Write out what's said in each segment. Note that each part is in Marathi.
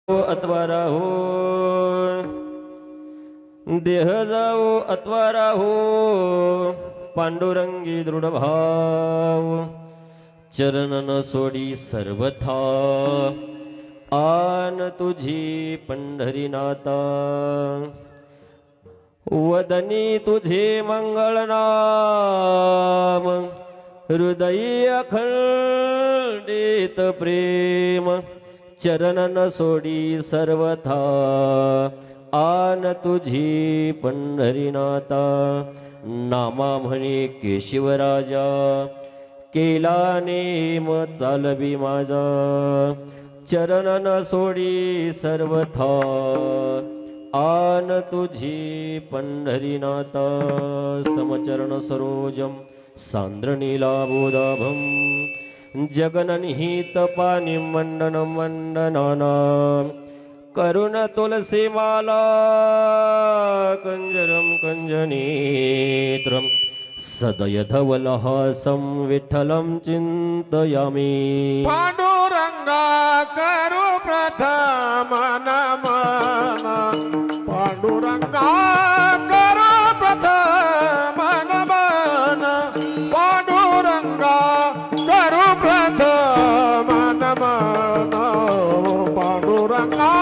अथवा राहो देह जाओ अथवा राहो पांडुरंगी दृढ भाव चरण न सोडी सर्वथा आन तुझी पंढरीनाथा वदनी तुझे मंगळनाम हृदयी अखंडित प्रेम चरण न सोडी सर्वथा आन तुझी पंढरीनाथा नामा म्हणे केशवराजा केला नेम चालवी माझा चरण न सोडी सर्वथा आन तुझी पंढरीनाथा समचरण सरोजम सांद्रनीलाबोधाभम जगननिहित पाणी मंडन मंडनाना करुण तुलसी माला कंजरम कंजनेत्रम सदय धवलहासं विठ्ठलं चिंतयामि पांडुरंगा करू प्रथम नमन पांडुरंगा करू प्रथम नमन पांडुरंगा करू प्रथम नमन पांडुरंगा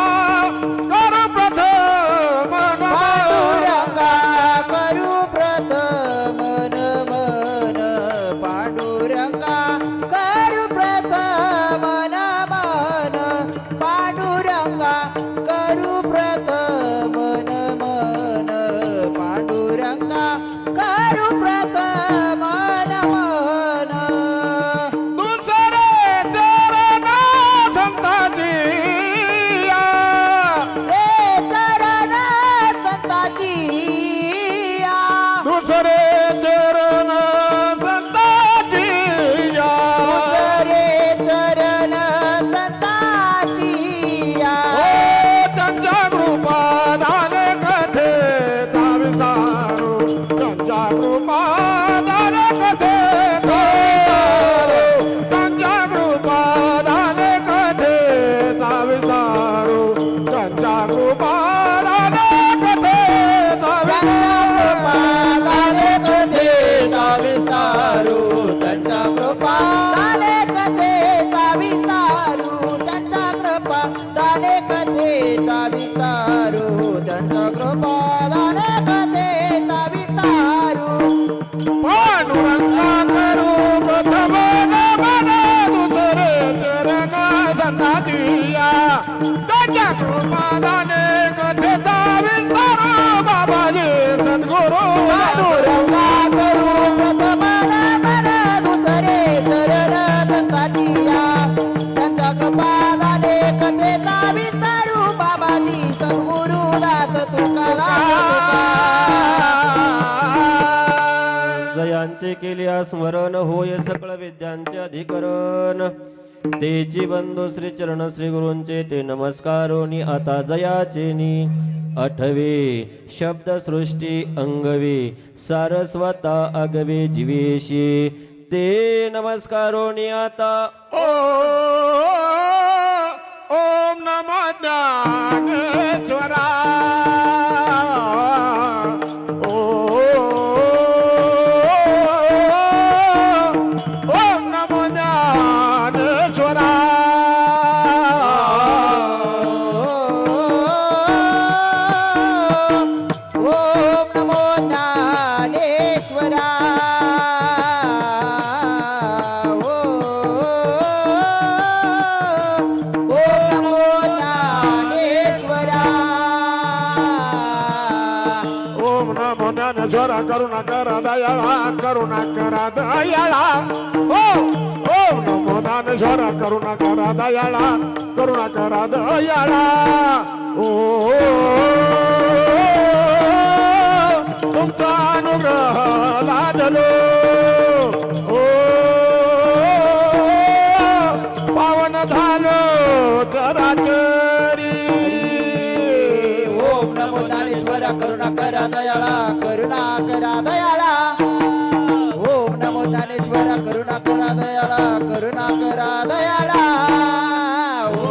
करू प्रथम पांडुरंगा करू प्रथम नमन पांडुरंगा करू प्रथम नमन पांडुरंगा करू प्रथम नमन पांडुरंगा करू प्रथम नमन दुसरे चरण संताची हे चरण संताची दुसरे चरण संताची दुसरे चरण संताची त्यांच्या कृपादान कथेचा विस्तारू त्यांच्या कृपादान कथेचा विस्तारू त्यांच्या कृपादान कथेचा विस्तारू त्यांच्या कृपादान कथेचा विस्तारू त्यांच्या कृपा दाने कथेचा विस्तारू त्यांच्या कृपा दाने कथेचा विस्तारू त्यांच्या कृपा दाने कथेचा विस्तारू पांडुरंगा करू प्रथम नमन दुसरे चरण संताचिया त्यांच्या कृपादाने कथेचा विस्तारू बाबाजी सद्गुरु पांडुरंगा करू प्रथम नमन दुसरे चरण संताचिया त्यांच्या कृपा दाने कथेचा विस्तारू बाबाजी सद्गुरु दास जयांचे केले स्मरण होय सकळ विद्यांचे अधिकरण तेची बंधू श्री चरण श्री गुरूंचे ते नमस्कारोनी आता जयाचे नी आठवे शब्द सृष्टी अंगवे सारस्वता अगवे जीवेशी ते नमस्कारोनी आता ओम नमो ज्ञानेश्वरा ओम नमो ज्ञानेश्वरा ओम नमो ज्ञानेश्वरा ओम नमो ज्ञानेश्वरा ओम नमो ज्ञानेश्वरा करुणा करा दयाळा करुणा करा दयाळा ओम नमो ज्ञानेश्वरा करुणा करा दयाळा करुणा करा दयाळा ओ तुमचा अनुग्रह लादलो ओ पावन झालो चराचरी ओम नमो ज्ञानेश्वरा करुणा करा दयाळा करुणा करा दयाळा ओम नमो ज्ञानेश्वरा करुणा करा दयाळा करुणा करा दयाळा ओ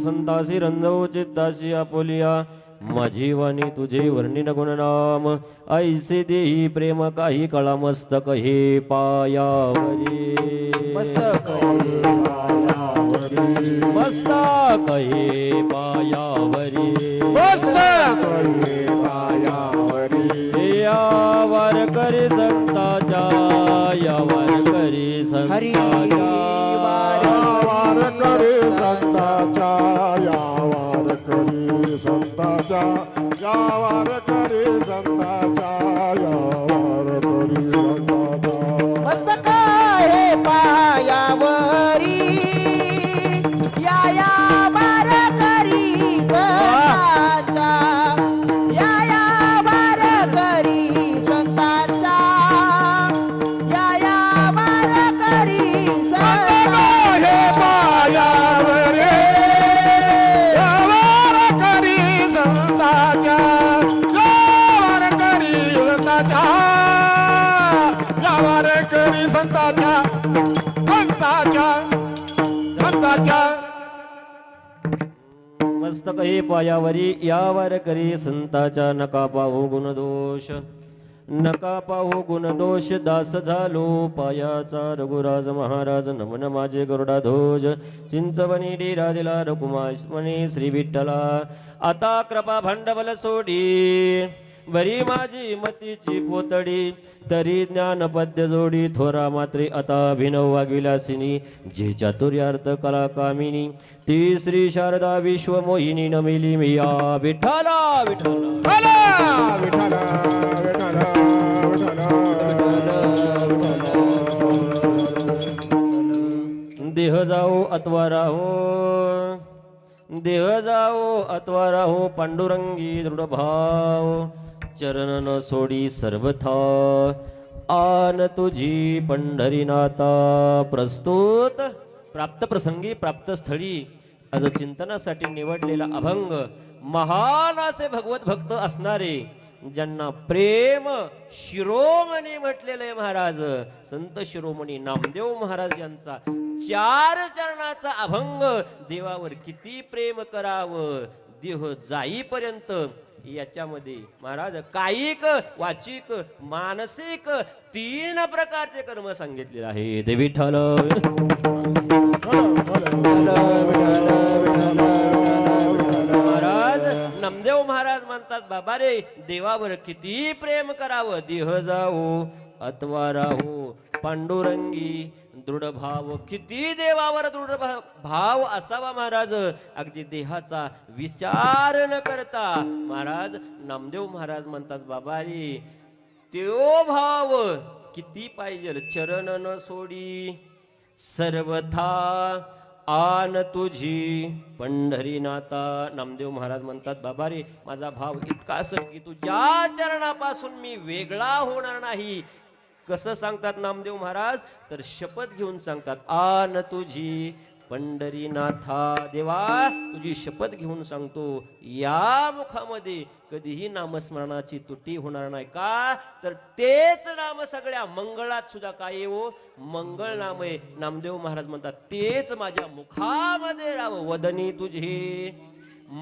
संतासी रंजवू चित्तासी आपुलिया माझी वाणी तुझे वर्णिन गुणनाम ऐसे देही प्रेम काही कळा मस्तक हे पायावरी मस्तक मस्तक हे पायावरी यावर करी संताच्या यावर करी हरी संताच्या यावार करी संताच्या यावार करी संताच्या यावार करी संताच्या यावार करी संताच्या मस्तक हे पायावरी या वार करी संताच्या या वार करी संताच्या या वार करी संताच्या हे पायावर यावार करी संताच्या यावार करी संताच्या यावार करी संताच्या संताच्या संताच्या मस्तक हे पायावरी यावर करी संताच्या नका पाहू गुणदोष नका पाहू गुणदोष दास झालो पायाचा रघुराज महाराज नमन माझे गरुडाध्वज चिंचवणी डेरा दिला रघुमास्मने श्री विठ्ठला आता कृपा भांडवल सोडी बरी माझी मतीची पोतडी तरी ज्ञान पद्य जोडी थोरा मात्रे आता अभिनव वागिलासिनी जे चातुर्यार्थ कला कामिनी ती श्री शारदा विश्व मोहिनी नमिली मिया विठ्ठला विठ्ठला विठ्ठला विठ्ठला देह जाओ अथवा राहो देह जाओ अथवा राहो पांडुरंगी दृढ भाव चरण न सोडी सर्वथा आन तुझी पंढरीनाथा प्रस्तुत प्राप्त प्रसंगी प्राप्त स्थळी आज चिंतनासाठी निवडलेला अभंग महान असे भगवत भक्त असणारे ज्यांना प्रेम शिरोमणी म्हटलेले महाराज संत शिरोमणी नामदेव महाराज यांचा 4 चरणाचा अभंग देवावर किती प्रेम करावं देह जाईपर्यंत याच्यामध्ये महाराज कायिक वाचिक मानसिक 3 प्रकारचे कर्म सांगितलेले आहे ते विठ्ठल महाराज नामदेव महाराज म्हणतात बाबा रे देवावर किती प्रेम करावं देह जाओ अथवा राहो पांडुरंगी दृढ भाव किती देवावर दृढ भाव असावा महाराज अगदी देहाचा विचार न करता महाराज नामदेव महाराज म्हणतात बाबा रे त्यो भाव किती पाहिजे चरण न सोडी सर्वथा आन तुझी पंढरीनाथा नामदेव महाराज म्हणतात बाबा रे माझा भाव इतका असं की तुझ्या चरणापासून मी वेगळा होणार नाही कसं सांगतात नामदेव महाराज तर शपथ घेऊन सांगतात आन तुझी पंढरीनाथा देवा तुझी शपथ घेऊन सांगतो या मुखामध्ये कधीही नामस्मरणाची तुटी होणार नाही का तर तेच नाम सगळ्या मंगळात सुद्धा काय येवो मंगळ नाम आहे नामदेव महाराज म्हणतात तेच माझ्या मुखामध्ये राहावं वदनी तुझे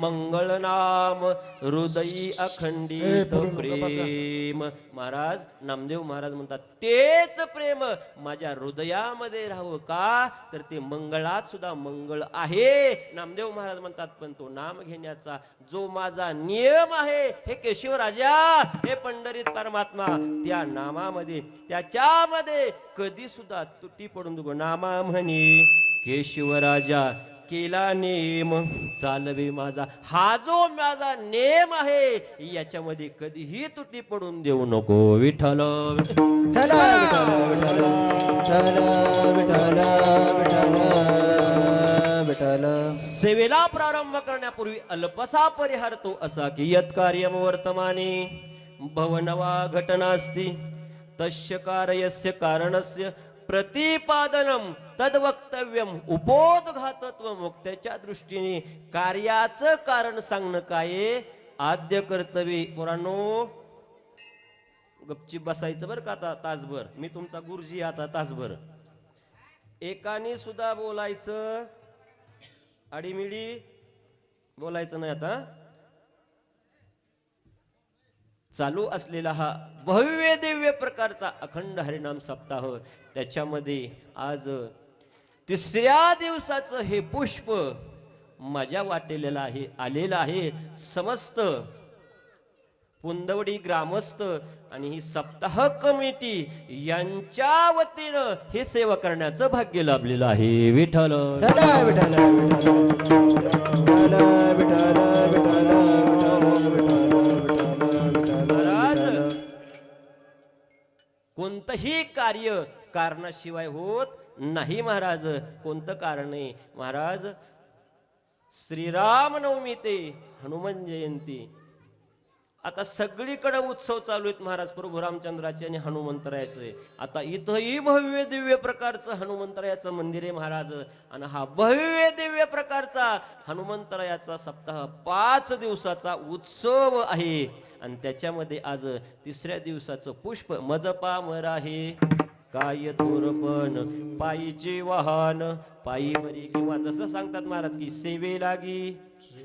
मंगळ नाम हृदयी अखंडित प्रेम महाराज नामदेव महाराज म्हणतात तेच प्रेम माझ्या हृदयामध्ये राहावं का तर ते मंगळात सुद्धा मंगळ आहे नामदेव महाराज म्हणतात पण तो नाम घेण्याचा जो माझा नियम आहे हे केशवराजा हे पंढरीत परमात्मा त्या नामामध्ये त्याच्यामध्ये कधी सुद्धा तुटी पडून नको नामा म्हणे केशवराजा केला नेम चालवे माझा हा जो माझा नेम आहे याच्यामध्ये कधीही तुटी पडून देऊ नको विठ्ठल विठ्ठल विठ्ठल विठ्ठल विठ्ठल विठ्ठल सेवेला प्रारंभ करण्यापूर्वी अल्पसा परिहार तो असा की यत् कार्यम वर्तमाने भवनवा घटनास्ति तस्य कार्यस्य कारणस्य प्रतिपादनम तद्वक्तव्यम उपोद्घातत्व मुक्त्याच्या दृष्टीने कार्याचं कारण सांगणं काय आद्य कर्तव्य पोरांनो गपचीप बसायचं बरं का आता तासभर मी तुमचा गुरुजी आता तासभर एकाने सुद्धा बोलायचं आडीमिडी बोलायचं नाही आता. चालू असलेला हा भव्य दिव्य प्रकारचा अखंड हरिनाम सप्ताह, त्याच्यामध्ये आज तिसऱ्या दिवसाचं हे पुष्प माझ्या वाटेलेलं आहे, आलेलं आहे. समस्त पुंदवडी ग्रामस्थ आणि ही सप्ताह कमिटी यांच्या वतीनं हे सेवा करण्याचं भाग्य लाभलेलं आहे. विठ्ठल विठ्ठल विठ्ठल विठ्ठल विठ्ठल महाराज, कोणतंही कार्य कारणाशिवाय होत नाही महाराज. कोणतं कारण आहे महाराज? श्रीरामनवमी ते हनुमान जयंती, आता सगळीकडे उत्सव चालू आहेत महाराज. प्रभू रामचंद्राचे आणि हनुमंतरायाचे. आता इथंही भव्य दिव्य प्रकारचं हनुमंतरायाचं मंदिर आहे महाराज. आणि हा भव्य दिव्य प्रकारचा हनुमंतरायाचा सप्ताह 5 दिवसाचा उत्सव आहे. आणि त्याच्यामध्ये आज तिसऱ्या दिवसाचं पुष्प मजपा मराहे काय तोरपण पायीचे वाहन पायी बरी, किंवा जसं सांगतात महाराज की सेवे लागी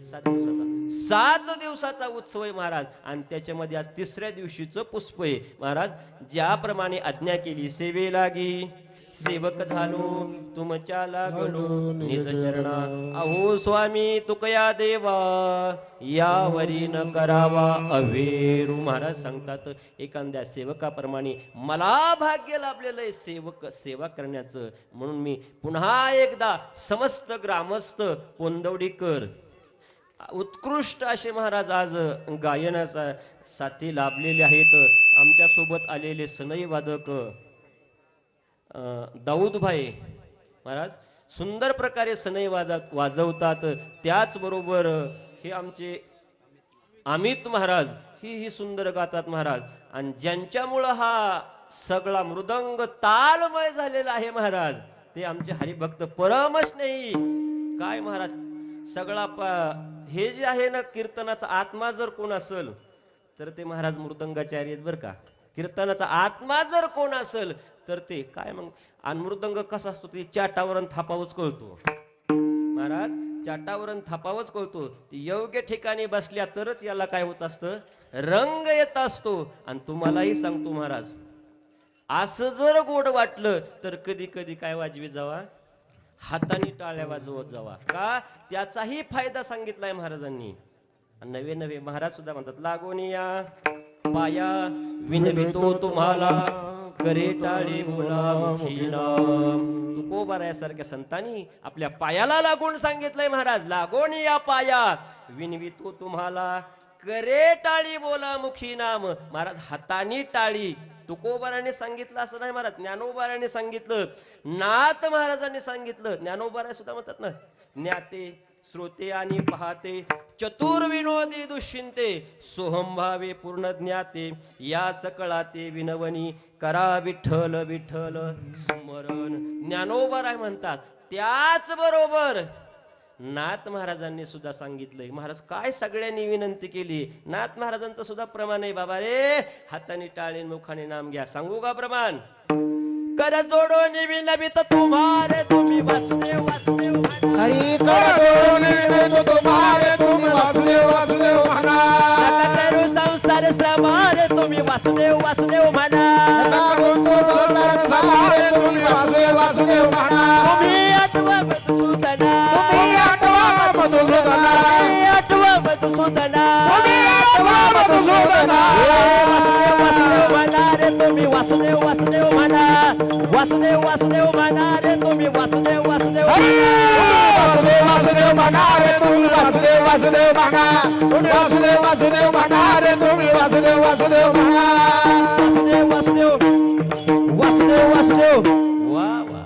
7 दिवसाचा उत्सव आहे महाराज. आणि त्याच्यामध्ये आज तिसऱ्या दिवशीचं पुष्प आहे महाराज. ज्याप्रमाणे आज्ञा केली सेवे लागी सेवक झालो तुमच्या लागलो निज चरणा, अहो स्वामी तुकया देवा यावरी न करावा अवेरू. महाराज सांगतात एखाद्या सेवकाप्रमाणे मला भाग्य लाभलेलं आहे सेवक सेवा करण्याचं. म्हणून मी पुन्हा एकदा समस्त ग्रामस्थ पोंदवडीकर उत्कृष्ट असे महाराज आज गायनाचा साठी लाभलेले आहेत. आमच्या सोबत आलेले सनई वादक दाऊदभाई महाराज सुंदर प्रकारे सनई वाजवतात. त्याचबरोबर हे आमचे अमित महाराज ही सुंदर गातात महाराज. आणि ज्यांच्यामुळं हा सगळा मृदंग तालमय झालेला आहे महाराज, ते आमचे हरिभक्त परमच नाही काय महाराज. सगळा हे जे आहे ना कीर्तनाचा आत्मा जर कोण असेल तर ते महाराज मृदंगाचार्य आहेत बरं का. कीर्तनाचा आत्मा जर कोण असेल तर ते काय मग. आणि मृदंग कसा असतो ते चाटावरून थापावच कळतो महाराज. चाटावरून थापावच कळतो. योग्य ठिकाणी बसल्या तरच याला काय होत असतं, रंग येत असतो. आणि तुम्हालाही सांगतो महाराज, असं जर गोड वाटलं तर कधी कधी काय वाजवी जावा, हाताने टाळ्या वाजवत जावा. का त्याचाही फायदा सांगितलाय महाराजांनी. नवे नवे महाराज सुद्धा म्हणतात लागून या पाया विनवितो तुम्हाला करे टाळी बोला तुकोबारायासारख्या संतांनी आपल्या पायाला लागून सांगितलंय महाराज. लागून या पाया विनवितो तुम्हाला करे टाळी बोला मुखी नाम. महाराज हातानी टाळी तुकोबाराने सांगितलं असं नाही महाराज, ज्ञानोबाराने सांगितलं, नाथ महाराजांनी सांगितलं. ज्ञानोबाराय सुद्धा म्हणतात ना, ज्ञाते श्रोते आणि पाहते चतुर्विनोदी दुष्चिंते सोहंभावे पूर्ण ज्ञाते या सकळाते विनवनी करा विठ्ठल विठ्ठल स्मरण. ज्ञानोबाराय म्हणतात. त्याच बरोबर नाथ महाराजांनी सुद्धा सांगितलंय. महाराज काय सगळ्यांनी विनंती केली, नाथ महाराजांचं सुद्धा प्रमाण आहे बाबा रे. हाताने टाळे मुखाने नाम घ्या. सांगू का प्रमाण? कर जोडो विनवित तुम्हारे तुम्ही वासुदेव वासुदेव हरी तुम्हारे तुम्ही वासुदेव वासुदेव म्हणा. करू संसार समारे तुम्ही वासुदेव वासुदेव म्हणा. तुम्ही वासुदेव वासुदेव म्हणा. तुम्ही आठवा मधुसूदना आठवा मधुसूदना वासुदेव म्हणा रे तुम्ही वासुदेव वासुदेव म्हणा. वासुदेव वासुदेव म्हणा रे तुम्ही वासुदेव वासुदेव वासुदेव म्हणा रे तुम्ही वासुदेव वासुदेव म्हणा. तुम्ही वासुदेव वासुदेव म्हणा रे तुम्ही वासुदेव वासुदेव म्हणा. वासुदेव वासुदेव वासुदेव वासुदेव. वा वा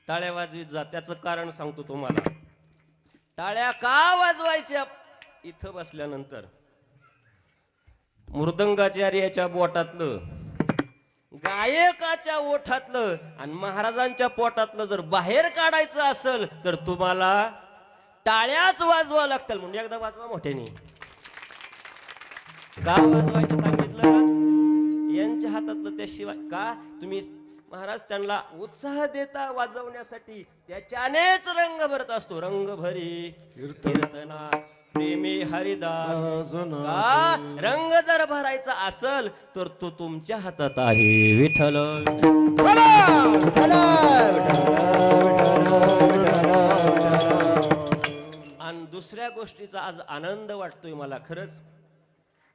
टाळ्या वाजवीत जा. त्याचं कारण सांगतो तुम्हाला. टाळ्या का वाजवायच्या इथं बसल्यानंतर? मृदंगाचार्याच्या बोटातलं, गायकाच्या ओठातलं आणि महाराजांच्या पोटातलं जर बाहेर काढायचं असेल तर तुम्हाला टाळ्याच वाजवा लागतील. म्हणजे एकदा वाजवा मोठ्याने. का वाजवायचं सांगितलं? यांच्या हातातलं त्याशिवाय का तुम्ही महाराज त्यांना उत्साह देता वाजवण्यासाठी त्याच्यानेच रंग भरत असतो. रंग भरी कीर्तना प्रेमी हरिदास. का रंग जर भरायचा असल तर तो तुमच्या हातात आहे. विठ्ठल आणि दुसऱ्या गोष्टीचा आज आनंद वाटतोय मला खरंच.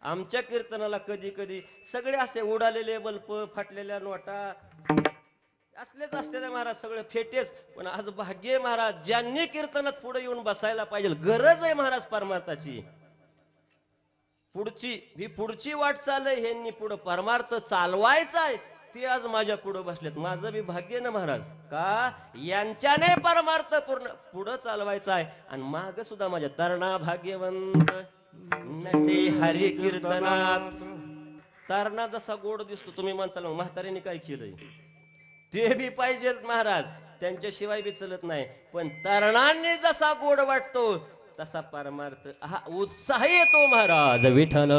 आमच्या कीर्तनाला कधी कधी सगळे असते उडालेले बल्ब, फाटलेल्या नोटा असलेच असते ना महाराज, सगळे फेटेच. पण आज भाग्य महाराज ज्यांनी कीर्तनात पुढे येऊन बसायला पाहिजे. गरज आहे महाराज परमार्थाची. पुढची वाटचाल आहे. ह्यांनी पुढे परमार्थ चालवायचा आहे ते आज माझ्या पुढे बसलेत. माझं बी भाग्य ना महाराज. का यांच्याने परमार्थ पूर्ण पुढे चालवायचा आहे. आणि माग सुद्धा माझ्या तरणा भाग्यवंत नटे हरी कीर्तनात. तरणा जसा गोड दिसतो तुम्ही म्हणताल म्हाताऱ्याने काय केलंय ते बी पाहिजेत महाराज. त्यांच्याशिवाय बी चलत नाही. पण तरुणांनी जसा गोड वाटतो तसा परमार्थ हा उत्साह येतो महाराज. विठ्ठल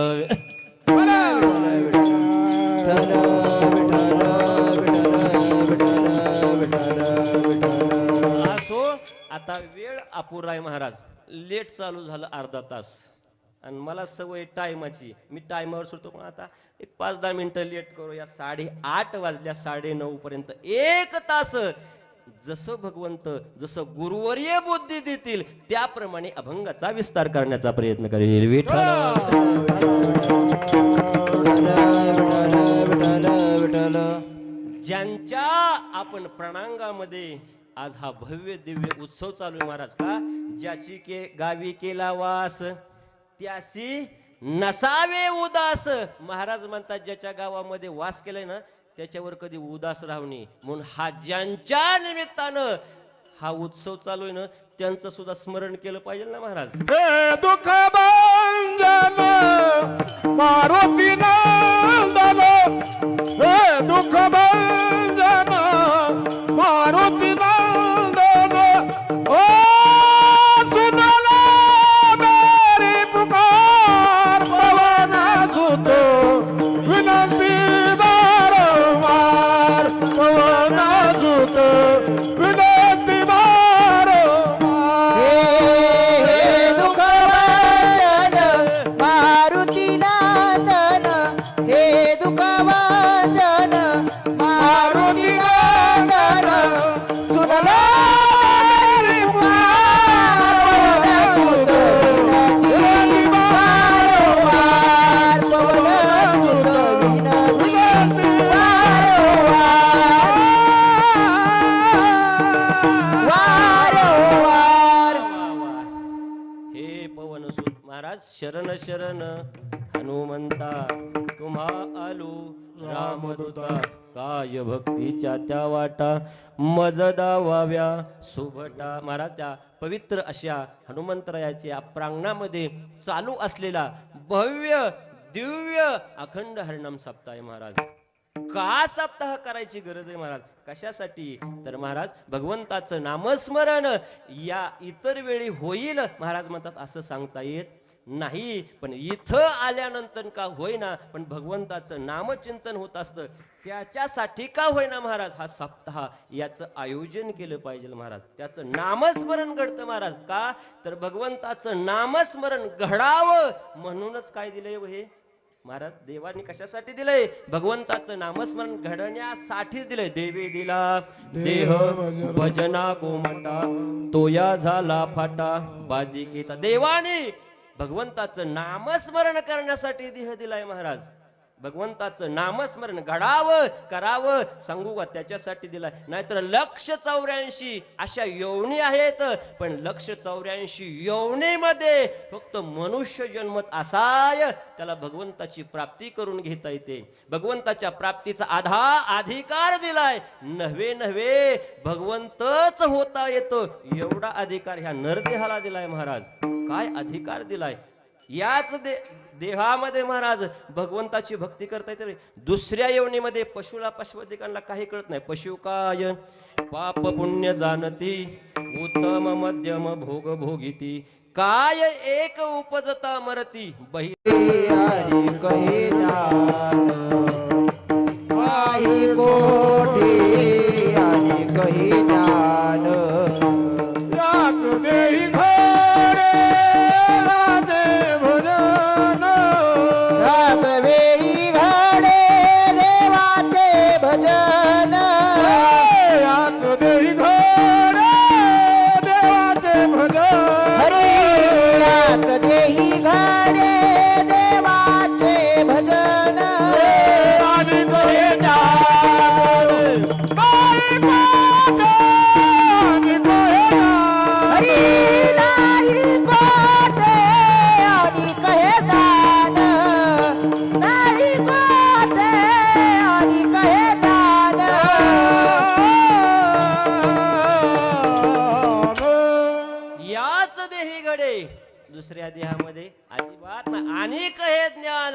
असो. आता वेळ अपुरा आहे महाराज. लेट चालू झालं अर्धा तास आणि मला सवय टायमाची. मी टायमावर सुटतो पण आता एक 5-10 मिनिटं लेट करूया. 8:30 वाजल्या 9:30 पर्यंत 1 तास जसं भगवंत जसं गुरुवर्य बुद्धी देतील त्याप्रमाणे अभंगाचा विस्तार करण्याचा प्रयत्न करेल. विठ्ठल ज्यांच्या आपण प्रणांगामध्ये आज हा भव्य दिव्य उत्सव चालू आहे महाराज. का ज्याची गावी केला वास त्यासी नसावे उदास. महाराज म्हणतात ज्याच्या गावामध्ये वास केलाय ना त्याच्यावर कधी उदास राहणे. म्हणून हा ज्यांच्या निमित्तानं हा उत्सव चालू आहे ना त्यांचं सुद्धा स्मरण केलं पाहिजे ना महाराज. हे दुःख भंजन मारुती नंदन, हे दुःख भंजन मारुती नंदन. ओ सुनला मेरी पुकार पवन सुत विनंती वारंवार. पवन सुत विनंती वारंवार. हे दुःख भंजन मारुती नंदन, हे दुःख भंजन मारुती नंदन. सुनला मेरी पुकार सुत विनंती वारंवार. पवन सुत विनंती वारंवार. हे पवनसुत महाराज शरण शरण हनुमंता तुम्हा आलो रामदूता. काय भक्तीच्या त्या वाटा मज दावाव्या सुभटा. महाराज त्या पवित्र अशा हनुमंतरायाच्या प्रांगणामध्ये चालू असलेला भव्य दिव्य अखंड हरिनाम सप्ताह आहे महाराज. का सप्ताह करायची गरज आहे महाराज? कशासाठी तर महाराज भगवंताचं नामस्मरण या इतर वेळी होईल महाराज म्हणतात असं सांगता येत नाही. पण इथं आल्यानंतर का होईना पण भगवंताचं नामचिंतन होत असतं त्याच्यासाठी का होईना महाराज हा सप्ताह याचं आयोजन केलं पाहिजे महाराज. त्याचं नामस्मरण घडतं महाराज. का तर भगवंताचं नामस्मरण घडावं म्हणूनच काय दिलंय हे महाराज देवानी कशासाठी दिलंय? भगवंताचं नामस्मरण घडण्यासाठी दिलंय. देवी दिला देह भजना गोमटा तोया झाला फाटा बादिकेचा. देवाने भगवंताचं नामस्मरण करण्यासाठी देह दिलाय महाराज. भगवंताचं नामस्मरण घडावं करावं सांगू का त्याच्यासाठी दिलाय. नाहीतर 184 अशा योनी आहेत पण 184 योनीमध्ये फक्त मनुष्य जन्मच असाय त्याला भगवंताची प्राप्ती करून घेता येते. भगवंताच्या प्राप्तीचा अधिकार दिलाय. नव्हे भगवंतच होता येतो एवढा अधिकार ह्या नरदेहाला दिलाय महाराज. काय अधिकार दिलाय? याच देहामध्ये महाराज भगवंताची भक्ती करता येते. दुसऱ्या योनीमध्ये पशुला पशुधिकांना काही कळत नाही. पशु काय पाप पुण्य जाणती उत्तम मध्यम भोग भोगिती काय एक उपजता मरती बही हरी कहे दान काही कोटी याच देही घडे देवाचे भजन आणि तो हे ज्ञान नाही कोठे, आणि तो हे ज्ञान. हरी नाही कोठे आणि कहे दान नाही कोठे आणि कहे दान याच देही घडे दुसऱ्या देहामध्ये अजिबात नाही. अनेक हे ज्ञान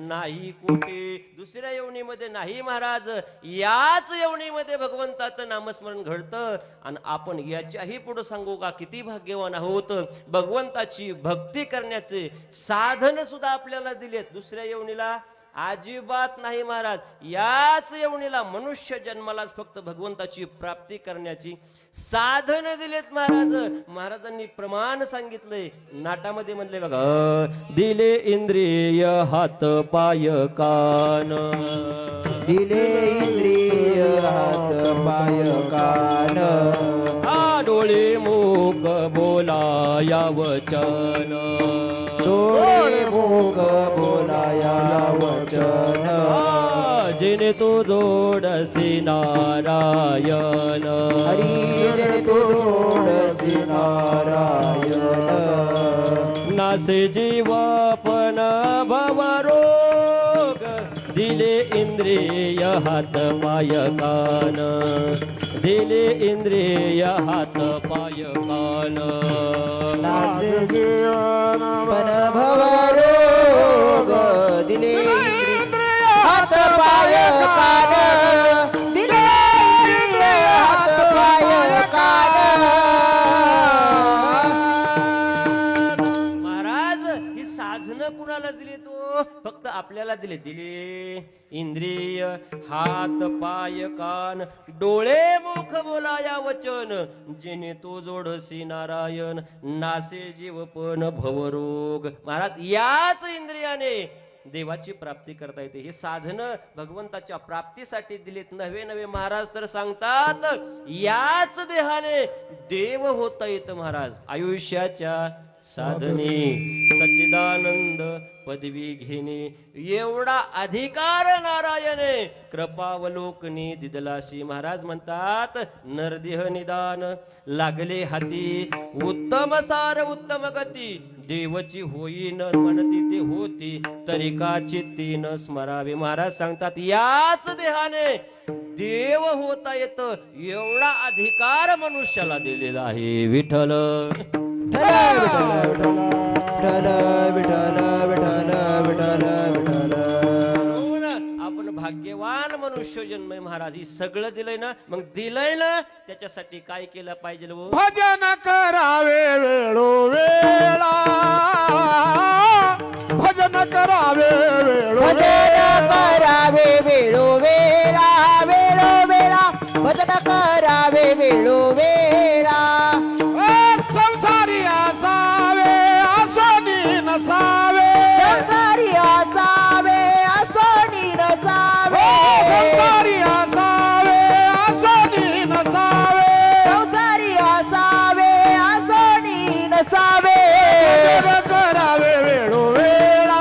नाही कुठे दुसऱ्या येवणीमध्ये नाही महाराज. याच येवणीमध्ये भगवंताचं नामस्मरण घडतं. आणि आपण याच्याही पुढे सांगू का किती भाग्यवान आहोत. भगवंताची भक्ती करण्याचे साधन सुद्धा आपल्याला दिलेत. दुसऱ्या येवणीला अजिबात नाही महाराज. याच येवणीला मनुष्य जन्मालाच फक्त भगवंताची प्राप्ती करण्याची साधन दिलेत महाराज. महाराजांनी प्रमाण सांगितलंय. नाटामध्ये म्हणले बघा, दिले इंद्रिय हात पाय कान, दिले इंद्रिय हात पाय कान हा डोळे मूक बोलाया वचन, डोळे मूक बोलाया वचन जिने तो जोडसी नारायण, हरी जन तू जोडसी नारायण नासे जीवापन भवरोग, दिले इंद्रिय हात पाय कान, दिले इंद्रिय हात पाय कान, नासे जीवन पण भवरोग दिले इंद्रिय हात पाय कान दिले इंद्रिय हात पाय कान महाराज ही साधनं कुणाला दिली? तो फक्त आपल्याला दिले. दिले इंद्रिय हात पाय कान डोळे मुख बोलाया वचन, जेणे तो जोडसी नारायण नासे जीवपण भवरोग. महाराज याच इंद्रियाने देवाची प्राप्ती करता येते. हे साधन भगवंताच्या प्राप्तीसाठी दिलेत. नवे नवे महाराज तर सांगतात याच देहाने देव होता येतं महाराज. आयुष्याच्या साधने सच्चिदानंद पदवी घेणे एवढा अधिकार नारायणे कृपावलोकनी दिदलाशी. महाराज म्हणतात नरदेह निदान लागले हाती, उत्तम सार उत्तम गती, देवची होईन म्हणती ते होती, तरी का चित्ती न स्मरावे. महाराज सांगतात याच देहाने देव होता येत एवढा अधिकार मनुष्याला दिलेला आहे. विठ्ठल विठ्ठल विठ्ठल विठ्ठल विठ्ठल विठ्ठल विठ्ठल म्हणून आपण भाग्यवान मनुष्य जन्म आहे महाराज. ही सगळं दिलंय ना, मग दिलंय ना त्याच्यासाठी काय केलं पाहिजे हो? भजन करावे वेळोवेळा, भजन करावे वेळोवेळा, भजन करावे वेळोवेळा वेळोवेळा भजन करावे वेळोवेळा संसारी असावे असनी नसावे, संसारी असावे असोनी नसावे, संसारी असावे असनी नसावे, संसारी असावे असोनी नसावे भजन करावे वेळोवेळा,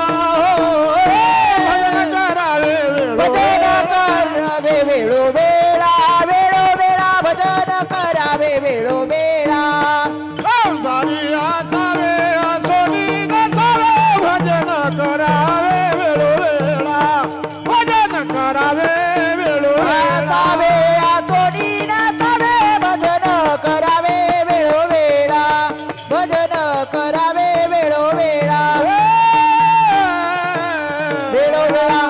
भजन करावे भजन वेळोवेळा, करावे वेळोवेळा वेळोवेळा भजन करावे वेळोवेळा संसारी असावे असनी नसावे, भजन करावे वेळोवेळा, भजन करावे वेळोवेळा, नसावे असोनी नसावे भजन करावे वेळोवेळा, भजन करावे वेळोवेळा वेळोवेळा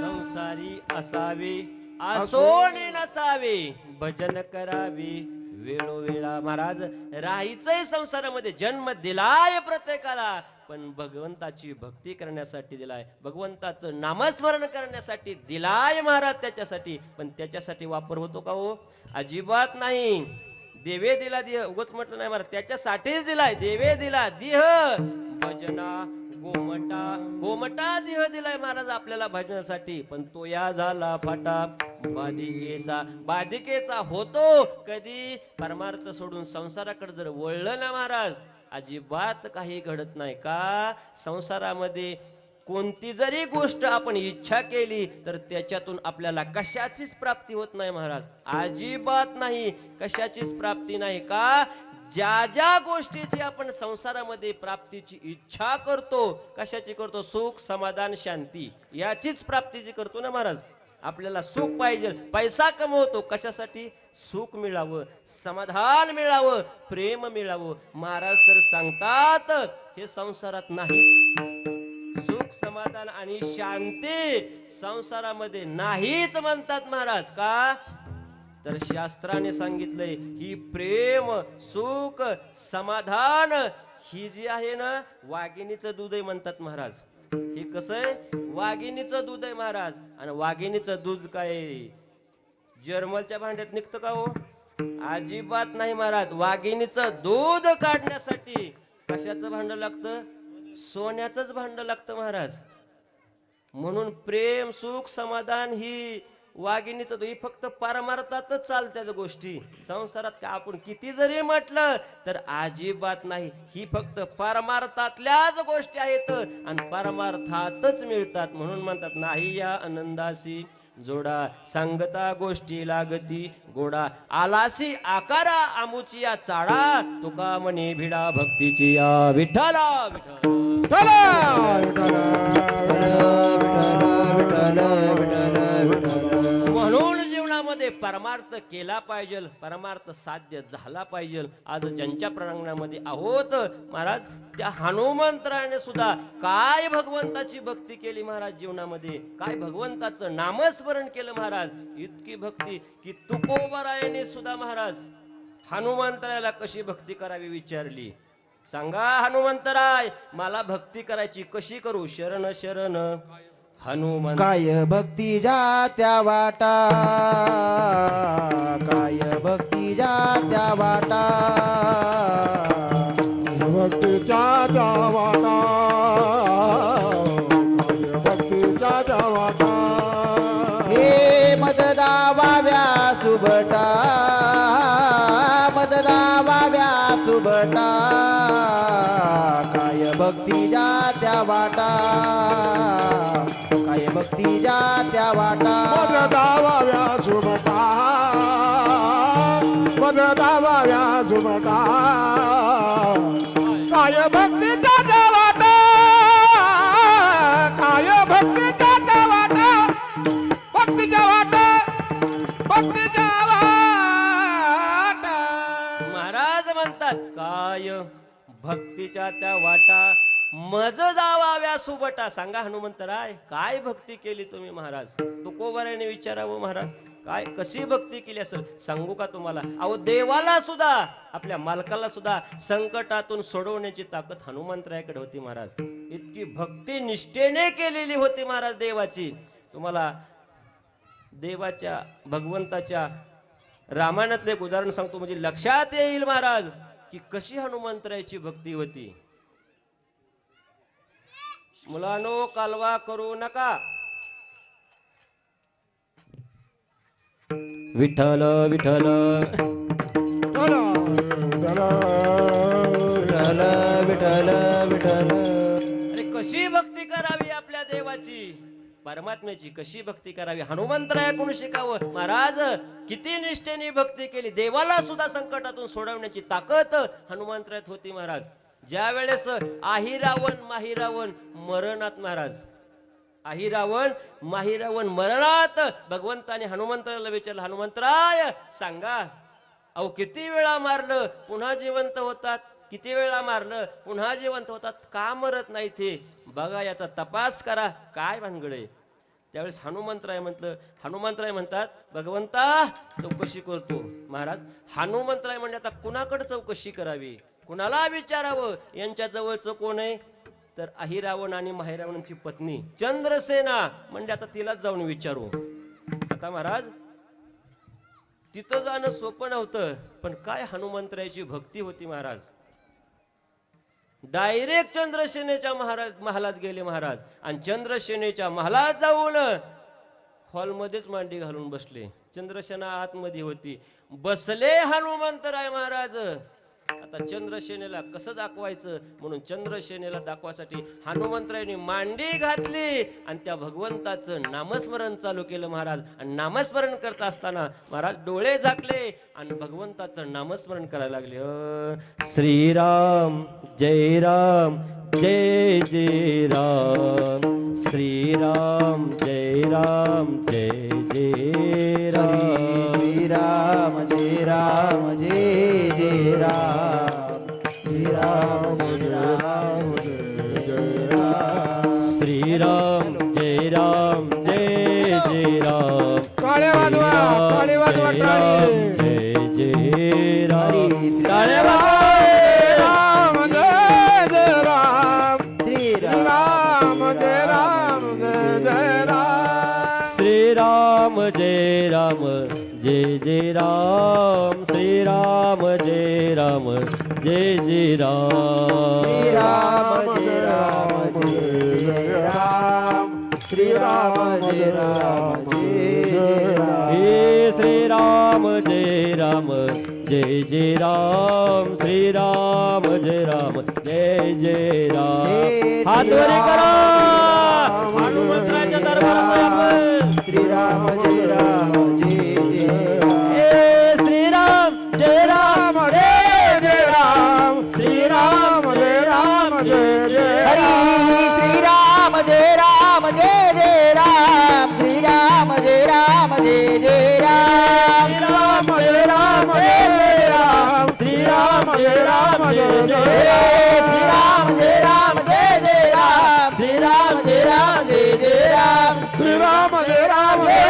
संसारी असावे असोनी नसावे, भजन करावे वेळोवेळा. महाराज राहायचंय संसारामध्ये, जन्म दिलाय प्रत्येकाला, पण भगवंताची भक्ती करण्यासाठी दिलाय, भगवंताचं नामस्मरण करण्यासाठी दिलाय महाराज त्याच्यासाठी. पण त्याच्यासाठी वापर होतो का हो? अजिबात नाही. देवे दिला देह उगच म्हटलं नाही महाराज, त्याच्यासाठीच दिलाय. देवे दिला देह भजना गोमटा, गोमटा देह दिलाय महाराज आपल्याला भजनासाठी. पण तो या झाला फाटा बाधिकेचा, बाधिकेचा होतो कधी परमार्थ सोडून संसाराकडे जर वळलं ना महाराज, अजिबात काही घडत नाही का? संसारामध्ये कोणती जरी गोष्ट आपण इच्छा केली तर त्याच्यातून आपल्याला कशाचीच प्राप्ती होत नाही महाराज, अजिबात नाही, कशाचीच प्राप्ती नाही का? ज्या ज्या गोष्टीची आपण संसारामध्ये प्राप्तीची इच्छा करतो, कशाची करतो? सुख, समाधान, शांती याचीच प्राप्तीची करतो ना महाराज. आपल्याला सुख पाहिजे, पैसा कमवतो कशासाठी? सुख मिळावं, समाधान मिळावं, प्रेम मिळावं. महाराज तर सांगतात हे संसारात नाहीच, सुख समाधान आणि शांती संसारामध्ये नाहीच म्हणतात महाराज. का? तर शास्त्राने सांगितलंय ही प्रेम, सुख, समाधान ही जी आहे ना वाघिणीचं दूध आहे म्हणतात महाराज. हे कसं आहे? वाघिणीचं दूध आहे महाराज. आणि वाघिणीचं दूध काय जर्मलच्या भांड्यात निघतं का हो? अजिबात नाही महाराज. वाघिणीचं दूध काढण्यासाठी कशाचं भांड लागतं? सोन्याचंच भांड लागतं महाराज. म्हणून प्रेम, सुख, समाधान ही वाघिणीचं दूध ही फक्त परमार्थातच चालत्या गोष्टी. संसारात का आपण किती जरी म्हटलं तर अजिबात नाही. ही फक्त परमार्थातल्याच गोष्टी आहेत आणि परमार्थातच मिळतात. म्हणून म्हणतात नाही या आनंदासी जोडा, सांगता गोष्टी लागती गोडा, आलासी आकारा आमुची या चाडा, तुका म्हणे भिडा भक्तीची या विठ्ठला विठ्ठल. म्हणून जीवनामध्ये परमार्थ केला पाहिजे, परमार्थ साध्य झाला पाहिजे. आज ज्यांच्या प्रांगणामध्ये आहोत महाराज, त्या हनुमंतरायाने सुद्धा काय भगवंताची भक्ती केली महाराज जीवनामध्ये, काय भगवंताचं नामस्मरण केलं महाराज. इतकी भक्ती की तुकोबरायाने सुद्धा महाराज हनुमंतरायाला कशी भक्ती करावी विचारली. सांगा हनुमंतराय मला भक्ती करायची कशी करू? शरण शरण हनुमंत. काय भक्ती जात्या वाटा, काय भक्ती जात्या वाटा, भक्तीच्या देवाटा, भक्तीच्या देवाटा. हे मददावा व्यासुबटा, मददावा व्यासुबटा, काय भक्ती जात्या वाटा, काय भक्ती जात्या वाटा. मद दावा व्यासुबटा, मद दावा व्यासुबटा, काय भक्तीच्या देवाटा, काय भक्तीच्या देवाटा, भक्तीच्या वाटा, भक्तीच्या वाटा. महाराज म्हणतात काय भक्तीच्या त्या वाटा मज जावा व्यासुबटा. सांगा हनुमंतराय काय भक्ती केली तुम्ही महाराज? तुकोबरायाने विचारावं महाराज काय कशी भक्ती केली असेल. सांगू का तुम्हाला? अहो देवाला सुद्धा आपल्या मालकाला सुद्धा संकटातून सोडवण्याची ताकद हनुमंतरायाकडे होती महाराज. इतकी भक्ती निष्ठेने केलेली होती महाराज देवाची. तुम्हाला देवाच्या भगवंताच्या रामायणातले एक उदाहरण सांगतो म्हणजे लक्षात येईल महाराज की कशी हनुमंतरायाची भक्ती होती. मुलांनो कालवा करू नका. विठ्ठल विठ्ठल विठ्ठल विठ्ठल. अरे कशी भक्ती करावी आपल्या देवाची, परमात्म्याची कशी भक्ती करावी हनुमंतरायाकडून शिकावं. महाराज किती निष्ठेने भक्ती केली. देवाला सुद्धा संकटातून सोडवण्याची ताकद हनुमंतरायात होती महाराज. ज्या वेळेस आहिरावण माहिरावण मरणात महाराज, आहिरावण माहिरावण मरणात भगवंताने हनुमंतरायाला विचारलं हनुमंतराय सांगा अहो किती वेळा मारलं पुन्हा जिवंत होतात, किती वेळा मारलं पुन्हा जिवंत होतात, का मरत नाही ते बघा, याचा तपास करा, काय भानगडे. त्यावेळेस हनुमंतराय म्हणतात भगवंता चौकशी करतो. महाराज हनुमंतराय म्हणजे आता कुणाकडे चौकशी करावी, कुणाला विचारावं? यांच्या जवळचं कोण आहे तर अहिरावण आणि माहिरावणांची पत्नी चंद्रसेना. म्हणजे आता तिलाच जाऊन विचारू. आता महाराज तिथं जाणं सोपं नव्हतं, पण काय हनुमंतरायाची भक्ती होती महाराज. डायरेक्ट चंद्रसेनेच्या महालात गेले महाराज आणि चंद्रसेनेच्या महालात जाऊन हॉलमध्येच मांडी घालून बसले. चंद्रसेना आतमध्ये होती. बसले हनुमंतराय महाराज आता चंद्रसेनेला कसं दाखवायचं म्हणून चंद्रसेनेला दाखवासाठी हनुमंतरायांनी मांडी घातली आणि त्या भगवंताचं नामस्मरण चालू केलं महाराज. आणि नामस्मरण करत असताना महाराज डोळे झाकले आणि भगवंताचं नामस्मरण करायला लागले. श्रीराम जय राम जय जय राम, श्रीराम जय राम जय जय राम, श्रीराम जय राम जय जय राम, श्रीराम जय राम जय राम, श्रीराम जय राम जय जय राम, टाळ्या वाजवा, टाळी वाजवा, टाळी. जय जय राम, टाळ्या वाजवा. राम जय जय राम, श्रीराम राम जय राम जय जय राम. श्रीराम जय राम जय जय राम, श्रीराम जय राम जय जय राम, श्रीराम जय राम जय जय राम, श्रीराम जय राम जय जय राम, हे श्रीराम जय राम जय जय राम, श्रीराम जय राम जय जय राम. हात वर करा, हनुमंतराच्या दरबारात आपण. श्रीराम जय राम जय जय राम, हे श्रीराम जय राम जय जय राम, श्रीराम जय राम जय जय हरी श्रीराम जय राम जय जय राम, श्रीराम जय राम जय जय राम, राम जय राम जय जय राम, श्रीराम जय राम जय जय श्रीराम जय राम जय जय राम, श्रीराम जय राम जय जय राम, श्रीराम जय राम जय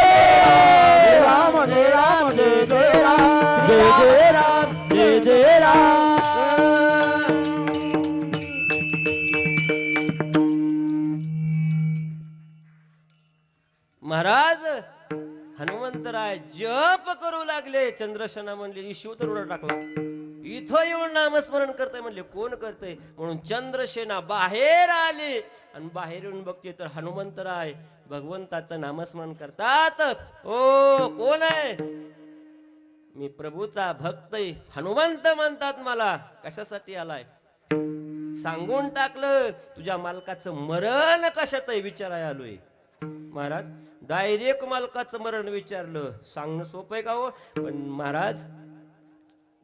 जय राम, जय राम जय जय राम, जय जय राम जय जय राम. महाराज हनुमंतराय जप करू लागले. चंद्रसेना म्हणले शिव तर उडा टाकला, इथं येऊन नामस्मरण करतय म्हणले. कोण करतय म्हणून चंद्रसेना बाहेर आली आणि बाहेर येऊन बघते तर हनुमंतराय भगवंताचं नामस्मरण करतात. ओ कोण आहे? मी प्रभूचा भक्त आहे. हनुमंत म्हणतात मला. कशासाठी आलाय? सांगून टाकलं तुझ्या मालकाचं मरण कशात आहे विचाराय आलोय. महाराज डायरेक्ट मालकाचं मरण विचारलं. सांगणं सोपं आहे का हो? पण महाराज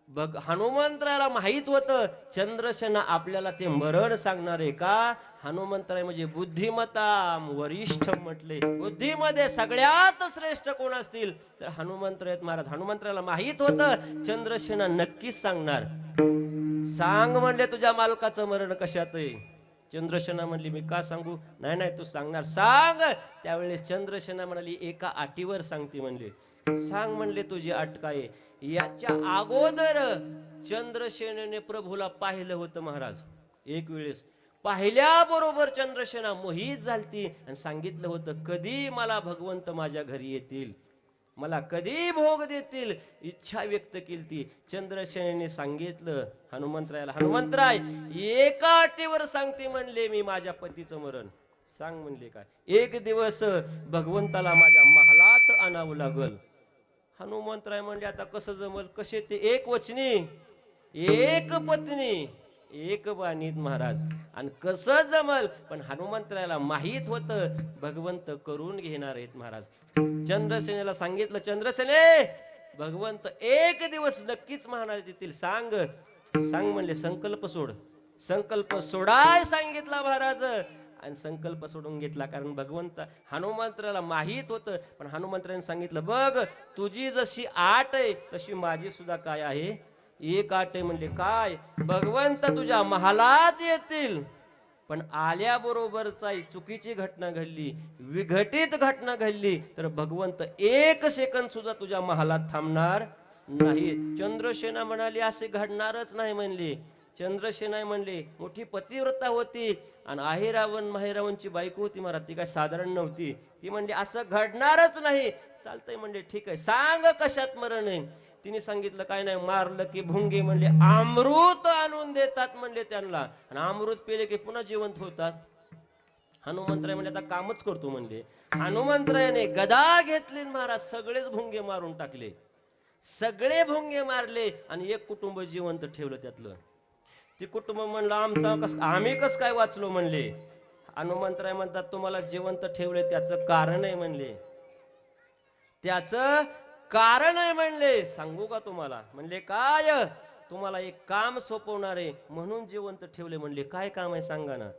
बघ हनुमंतराला माहित होतं चंद्रसेना आपल्याला ते मरण सांगणार आहे का. हनुमंतराय म्हणजे बुद्धिमत्ता वरिष्ठ म्हटले. बुद्धीमध्ये सगळ्यात श्रेष्ठ कोण असतील तर हनुमंतराय महाराज. हनुमंतराला माहित होतं चंद्रसेना नक्कीच सांगणार. सांग म्हणले तुझ्या मालकाचं मरण कशात आहे. चंद्रसेना म्हणली मी का सांगू. नाही नाही तू सांगणार सांग. त्यावेळेस चंद्रसेना म्हणाली एका अटीवर सांगते म्हणले. सांग म्हणले तुझी अट काय. याच्या अगोदर चंद्रसेनेने प्रभूला पाहिलं होतं महाराज. एक वेळेस पाहिल्याबरोबर चंद्रसेना मोहित झालती आणि सांगितलं होतं कधी मला भगवंत माझ्या घरी येतील, मला कधी भोग देतील, इच्छा व्यक्त केली ती. चंद्रसेनेने सांगितलं हनुमंतरायला हनुमंतराय एका अटीवर सांगते म्हणले मी माझ्या पतीचं मरण. सांग म्हणले काय. एक दिवस भगवंताला माझ्या महालात आणावं लागल. हनुमंतराय म्हणले आता कसं जमल. कसे ते एक वचनी एक पत्नी एक बाणीत महाराज. आणि कसं जमल. पण हनुमंतरायला माहित होतं भगवंत करून घेणार आहेत महाराज. चंद्रसेनेला सांगितलं चंद्रसेने भगवंत एक दिवस नक्कीच महाराज येतील. सांग सांग म्हणले. संकल्प सोड. संकल्प सोडाय सांगितला महाराज आणि संकल्प सोडून घेतला. कारण भगवंत हनुमंतराला माहित होतं. पण हनुमंतराने सांगितलं बघ तुझी जशी आट आहे तशी माझी सुद्धा काय आहे एक आट आहे. म्हणले काय. भगवंत तुझ्या महालात येतील पण आल्याबरोबरचा चुकीची घटना घडली, विघटित घटना घडली तर भगवंत एक सेकंद सुद्धा तुझ्या महालात थांबणार नाही. चंद्रसेना म्हणाली असे घडणारच नाही म्हणले. चंद्रसेना म्हणले मोठी पतिव्रता होती आणि आहेरावण माहेरावणची बायको होती महाराज. ती काय साधारण नव्हती. ती म्हणली असं घडणारच नाही. चालतंय म्हणले ठीक आहे सांग कशात मरण आहे. तिने सांगितलं काय नाही मारलं की भुंगे म्हणले अमृत आणून देतात म्हणले त्यांना आणि अमृत पेले की पुन्हा जिवंत होतात. हनुमंतराय म्हणले आता कामच करतो म्हणले. हनुमंतरायाने गदा घेतली महाराज सगळेच भुंगे मारून टाकले. सगळे भोंगे मारले आणि एक कुटुंब जिवंत ठेवलं त्यातलं. ते कुटुंब म्हणलं आम्ही कस काय वाचलो म्हणले. हनुमंतराय म्हणतात तुम्हाला जिवंत ठेवले त्याचं कारण आहे म्हणले. त्याचं कारण आहे म्हणले. सांगू का तुम्हाला म्हणले काय तुम्हाला एक काम सोपवणार आहे म्हणून जिवंत ठेवले म्हणले. काय काम आहे सांगा ना.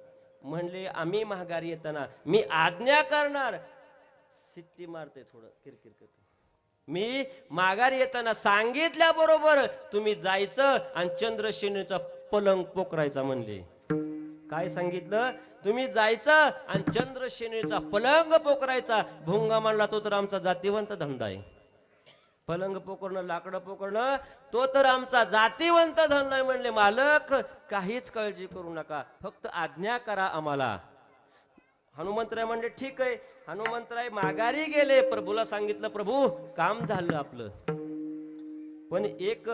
म्हणले आम्ही माघारी येताना मी आज्ञा करणार. सिट्टी मारते थोडं किरकिर करते. मी माघारी येताना सांगितल्याबरोबर तुम्ही जायचं आणि चंद्रसेनेचा पलंग पोखरायचा म्हणले. काय सांगितलं तुम्ही जायचं आणि चंद्रसेनेचा पलंग पोखरायचा. भुंगा म्हणला तो तर आमचा जातीवंत धंदा आहे. पलंग पोखरणं लाकडं पोखरणं तो तर आमचा जातीवंत धंदा आहे म्हणले. मालक काहीच काळजी करू नका फक्त आज्ञा करा आम्हाला. हनुमंतराय म्हणले ठीक आहे. हनुमंतराय माघारी गेले. प्रभूला सांगितलं प्रभू काम झालं आपलं. पण एक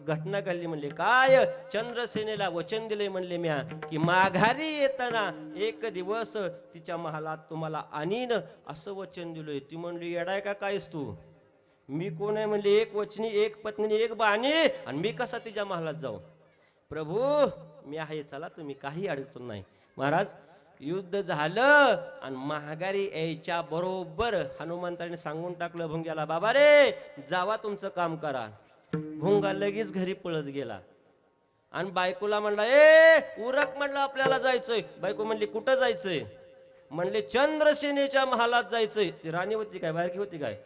घटना घडली म्हणले. काय चंद्रसेनेला वचन दिले म्हणले म्या की माघारी येताना एक दिवस तिच्या महालात तुम्हाला आणीन असं वचन दिलोय. ती म्हणली येडाय का कायस तू. मी कोण आहे म्हणले. एक वचनी एक पत्नी एक बाणी आणि मी कसा तिच्या महालात जाऊ. प्रभू मी आहे चला तुम्ही काही अडचण नाही. महाराज युद्ध झालं आणि माघारी यायच्या बरोबर हनुमंताने सांगून टाकलं भुंग्याला बाबा रे जावा तुमचं काम करा. भुंगा लगेच घरी पळत गेला आणि बायकोला म्हणला ए उरक म्हणलं आपल्याला जायचंय. बायको म्हणली कुठं जायचंय म्हणले चंद्रसेनेच्या महालात जायचंय. ती राणी होती काय बारकी होती काय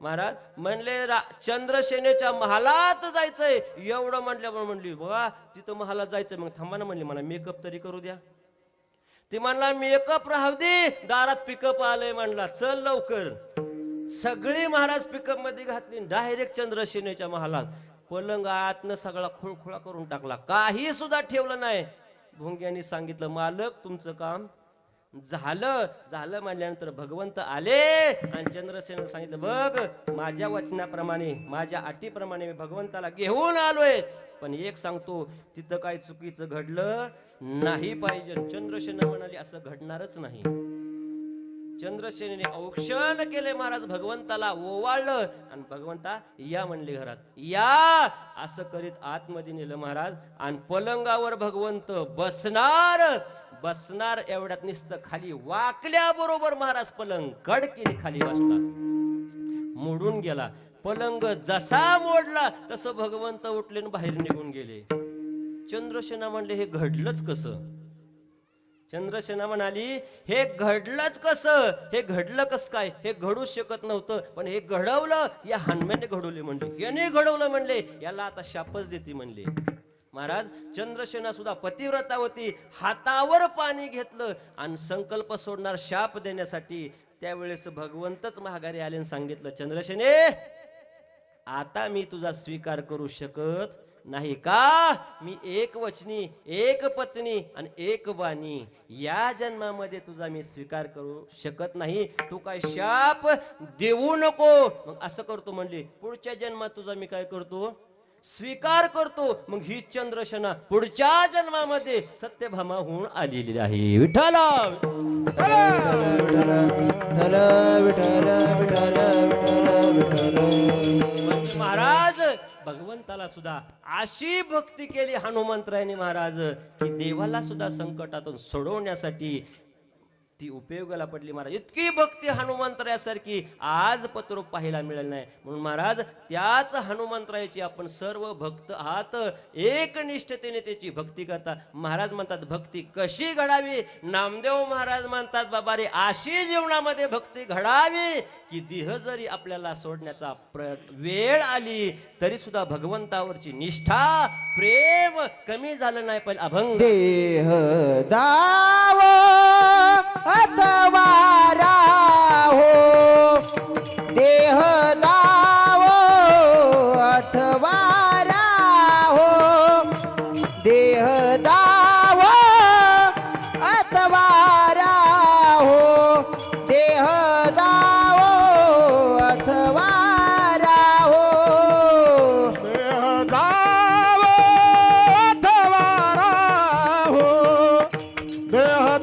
महाराज म्हणले चंद्रसेनेच्या महालात जायचंय. एवढं म्हटल्यावर म्हणली बघा तिथं महालात जायचंय. मग थांबा ना म्हणली मला मेकअप तरी करू द्या. ती म्हणला मेकअप राहू दे दारात पिकअप आलंय म्हणला चल लवकर. सगळी महाराज पिकअप मध्ये घातली डायरेक्ट चंद्रसेनेच्या महालात. पलंग आतनं सगळा खुळखुळा करून टाकला. काही सुद्धा ठेवलं नाही. भुंग्यांनी सांगितलं मालक तुमचं काम झालं म्हणल्यानंतर भगवंत आले आणि चंद्रसेन सांगितलं बघ माझ्या वचनाप्रमाणे माझ्या अटीप्रमाणे मी भगवंताला घेऊन आलोय. पण एक सांगतो तिथं काय चुकीचं घडलं नाही पाहिजे. चंद्रसेन म्हणाले असं घडणारच नाही. चंद्रसेनेने औक्षण केले महाराज भगवंताला ओवाळलं आणि भगवंता या म्हणले घरात या असं करीत आतमध्ये नेलं महाराज. आणि पलंगावर भगवंत बसणार एवढ्यात नुसतं खाली वाकल्याबरोबर महाराज पलंग कडकीने खाली बसला मोडून गेला. पलंग जसा मोडला तसं भगवंत उठले आणि बाहेर निघून गेले. चंद्रसेना म्हणले हे घडलंच कसं. चंद्रसेना म्हणाली हे घडलंच कसं. हे घडलं कसं काय. हे घडू शकत नव्हतं पण हे घडवलं या हनुमाने घडवले म्हणले. याने घडवलं म्हणले याला आता शापच देते म्हणले. महाराज चंद्रसेना सुद्धा पतिव्रता होती. हातावर पाणी घेतलं आणि संकल्प सोडणार शाप देण्यासाठी. त्यावेळेस भगवंतच माघारी आले आणि सांगितलं चंद्रसेने आता मी तुझा स्वीकार करू शकत नाही का. मी एक वचनी एक पत्नी आणि एक बाणी या जन्मामध्ये तुझा मी स्वीकार करू शकत नाही. तू काय शाप देऊ नको. मग असं करतो म्हणले पुढच्या जन्मात तुझा मी काय करतो स्वीकार करतो. मग ही चंद्रसेना पुढच्या जन्मामध्ये सत्यभामा होऊन आलेली आहे. विठ्ठला महाराज भगवंताला सुद्धा अशी भक्ती केली हनुमंतरायाने महाराज की देवाला सुद्धा संकटातून सोडवण्यासाठी ती उपयोगाला पडली. महाराज इतकी भक्ती हनुमंतरायासारखी आज पत्रोप पाहायला मिळेल नाही. म्हणून महाराज त्याच हनुमंतरायाची आपण सर्व भक्त आहात एक निष्ठतेने त्याची भक्ती करता. महाराज म्हणतात भक्ती कशी घडावी. नामदेव महाराज म्हणतात बाबा रे अशी जीवनामध्ये भक्ती घडावी की देह जरी आपल्याला सोडण्याचा वेळ आली तरी सुद्धा भगवंतावरची निष्ठा प्रेम कमी झालं नाही पाहिजे. अभंग देह जावो अथवा राहो. देह जावो अथवा राहो. देह जावो अथवा राहो. देह जावो अथवा राहो. देह जावो अथवा राहो. देह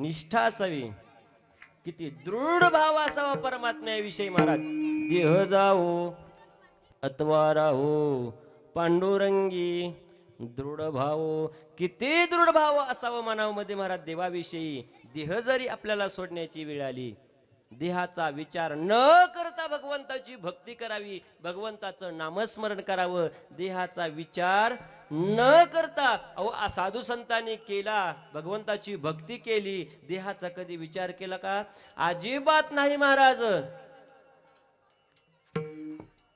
निष्ठा असावी, किती दृढ भाव असावा परमात्म्याविषयी महाराज. देह जाओ अथवा राहो पांडुरंगी दृढ भाव, किती दृढ भाव असावं मनामध्ये महाराज देवाविषयी. देह जरी आपल्याला सोडण्याची वेळ आली, देहाचा विचार न करता भगवंताची भक्ती करावी, भगवंताचं नामस्मरण करावं. देहाचा विचार न करता साधू संतांनी केला, भगवंताची भक्ती केली, देहाचा कधी विचार केला का? अजिबात नाही महाराज.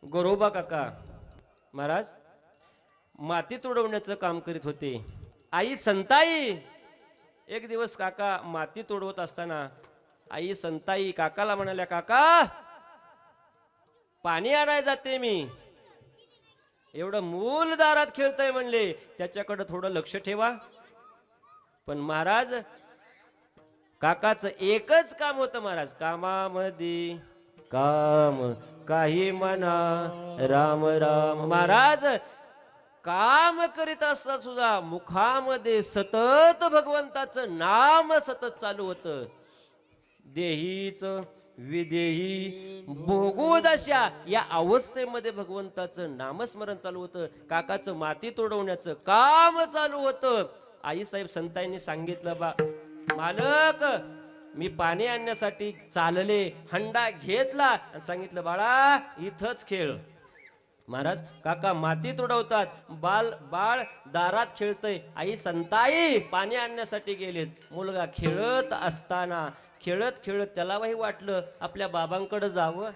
गोरोबा काका महाराज माती तोडवण्याचं काम करीत होते. आई संताई, एक दिवस काका माती तोडवत असताना आई संताई काकाला म्हणाल्या, काका पाणी आणाय जाते मी. एवढं मूल दारात खेळतय म्हणले, त्याच्याकडे थोडं लक्ष ठेवा. पण महाराज काकाचं एकच काम होतं महाराज, कामामध्ये काम काही म्हणा राम राम. महाराज काम करीत असता सुद्धा मुखामध्ये सतत भगवंताचं नाम सतत चालू होतं. देहीच विदेही भोगू दशा या अवस्थेमध्ये भगवंताचं नामस्मरण चालू होतं. काकाचं माती तोडवण्याचं काम चालू होतं. आई साहेब संतांनी सांगितलं, बा मालक मी पाणी आणण्यासाठी चालले, हंडा घेतला आणि सांगितलं बाळा इथंच खेळ. महाराज काका माती तोडवतात, बाळ दारात खेळतय. आई संताई पाणी आणण्यासाठी गेलेत. मुलगा खेळत असताना खेळत खेळत त्यालाही वाटलं आपल्या बाबांकडे जावं,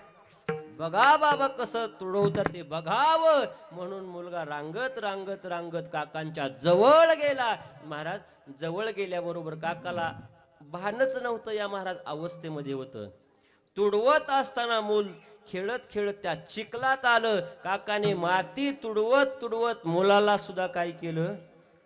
बघा बाबा कसं तुडवतात ते बघावं, म्हणून मुलगा रांगत रांगत रांगत काकांच्या जवळ गेला. महाराज जवळ गेल्याबरोबर काकाला भानच नव्हतं या महाराज अवस्थेमध्ये होतं. तुडवत असताना मूल खेळत खेळत त्या चिखलात आलं. काकाने माती तुडवत तुडवत मुलाला सुद्धा काय केलं,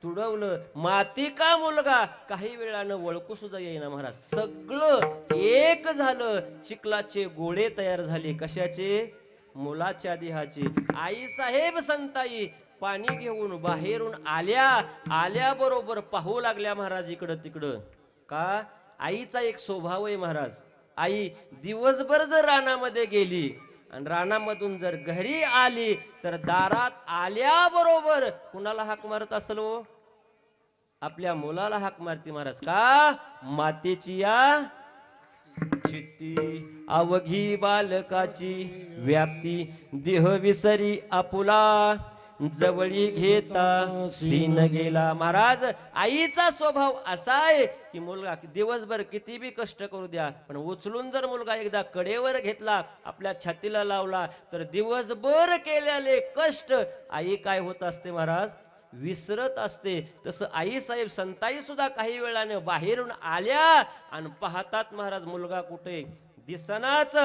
तुडवलं. माती का मुलगा काही वेळानं ओळखू सुद्धा येईना महाराज. सगळं एक झालं. चिखलाचे गोळे तयार झाले. कशाचे? मुलाच्या देहाचे. आई साहेब संताई पाणी घेऊन बाहेरून आल्याबरोबर पाहू लागल्या महाराज इकडं तिकडं. का? आईचा एक स्वभाव आहे महाराज. आई दिवसभर जर रानामध्ये गेली आणि रानामधून जर घरी आली तर दारात आल्याबरोबर कुणाला हाक मारत असेल हो? आपल्या मुलाला हाक मारती महाराज. का? मातेची या चित्ती अवघी बालकाची व्याप्ती, देह विसरी आपुला जवळी घेता सीन गेला. महाराज आईचा स्वभाव असा आहे की मुलगा दिवसभर किती बी कष्ट करू द्या, पण उचलून जर मुलगा एकदा कडेवर घेतला, आपल्या छातीला लावला, तर दिवसभर केलेले कष्ट आई काय होत असते महाराज, विसरत असते. तसं आई साहेब संताई सुद्धा काही वेळाने बाहेरून आल्या आणि पाहतात महाराज मुलगा कुठे दिसनाच.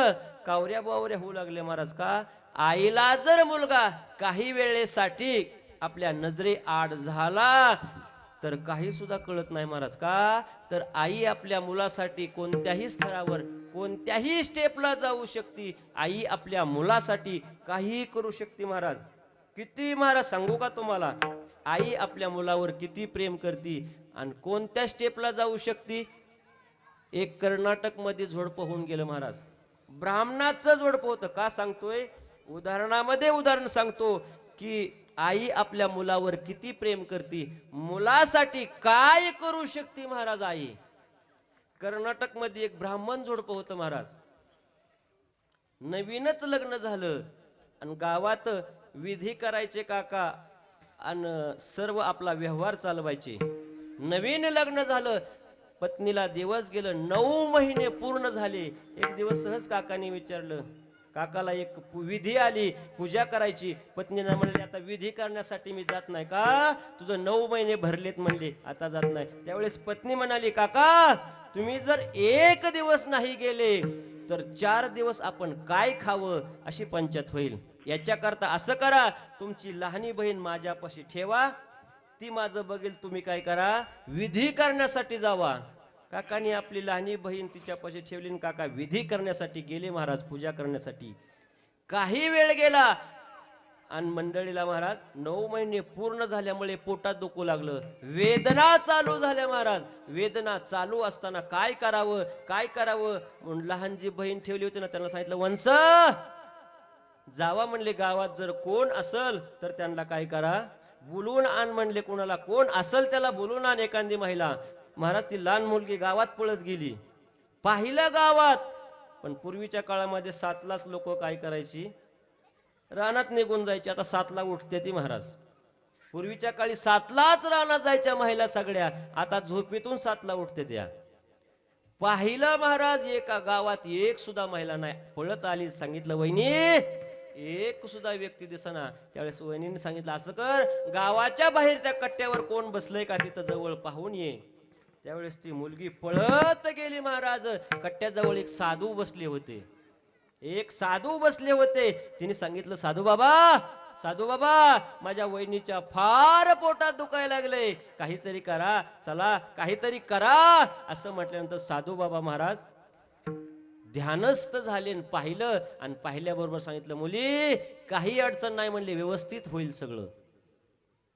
कावऱ्या बावऱ्या होऊ लागले महाराज. का? आईला जर मुलगा काही वेळेसाठी आपल्या नजरे आड झाला तर काही सुद्धा कळत नाही महाराज. का? तर आई आपल्या मुलासाठी कोणत्याही स्तरावर कोणत्याही स्टेपला जाऊ शकते. आई आपल्या मुलासाठी काही करू शकते महाराज. किती महाराज सांगू का तुम्हाला, आई आपल्या मुलावर किती प्रेम करते आणि कोणत्या स्टेपला जाऊ शकते. एक कर्नाटक मध्ये जोडपं होऊन गेलं महाराज. ब्राह्मणाचं जोडपं होतं. का सांगतोय? उदाहरणामध्ये उदाहरण सांगतो की आई आपल्या मुलावर किती प्रेम करते, मुलासाठी काय करू शकते महाराज आई. कर्नाटक मध्ये एक ब्राह्मण जोडपं होतं महाराज. नवीनच लग्न झालं आणि गावात विधी करायचे काका आणि सर्व आपला व्यवहार चालवायचे. नवीन लग्न झालं, पत्नीला दिवस गेलं, 9 महिने पूर्ण झाले. एक दिवस सहज काकाने विचारलं, काकाला एक विधी आली पूजा करायची. पत्नीला म्हणले आता विधी करण्यासाठी मी जात नाही. का? तुझं 9 महिने भरलेत म्हणले, आता जात नाही. त्यावेळेस पत्नी म्हणाली, काका तुम्ही जर एक दिवस नाही गेले तर 4 दिवस आपण काय खावं अशी पंचायत होईल. याच्याकरता असं करा, तुमची लहानी बहीण माझ्यापाशी ठेवा, ती माझं बघेल, तुम्ही काय करा विधी करण्यासाठी जावा. काकाने आपली लहानी बहीण तिच्यापाशी ठेवली आणि काका विधी करण्यासाठी गेले महाराज, पूजा करण्यासाठी. काही वेळ गेला, आणि मंडळीला महाराज 9 महिने पूर्ण झाल्यामुळे पोटात दुखू लागलं, वेदना चालू झाल्या महाराज. वेदना चालू असताना काय करावं काय करावं म्हणून लहान जी बहीण ठेवली होती ना, त्यांना सांगितलं, वंस जावा म्हणले, गावात जर कोण असल तर त्यांना काय करा, बोलवून आण म्हणले. कोणाला कोण असल त्याला बोलवून आण, एखादी महिला. महाराज ती लहान मुलगी गावात पळत गेली, पाहिलं गावात. पण पूर्वीच्या काळामध्ये 7लाच लोक काय करायची, रानात निघून जायची. आता 7ला उठते ती महाराज. पूर्वीच्या काळी 7लाच रानात जायच्या महिला सगळ्या, आता झोपेतून 7ला उठते त्या. पाहिलं महाराज एका गावात एक सुद्धा महिला नाही. पळत आली, सांगितलं, वहिनी एक सुद्धा व्यक्ती दिसना. त्यावेळेस वहिनीने सांगितलं, असं कर, गावाच्या बाहेर त्या कट्ट्यावर कोण बसलंय का तिथं जवळ पाहून ये. त्यावेळेस ती मुलगी पळत गेली महाराज. कट्ट्याजवळ एक साधू बसले होते, एक साधू बसले होते. तिने सांगितलं, साधू बाबा माझ्या वहिनीच्या फार पोटात दुखायला लागले, काहीतरी करा, चला काहीतरी करा. असं म्हटल्यानंतर साधू बाबा महाराज ध्यानस्थ झाले, पाहिलं आणि पाहिल्याबरोबर सांगितलं, मुली काही अडचण नाही म्हणले, व्यवस्थित होईल सगळं.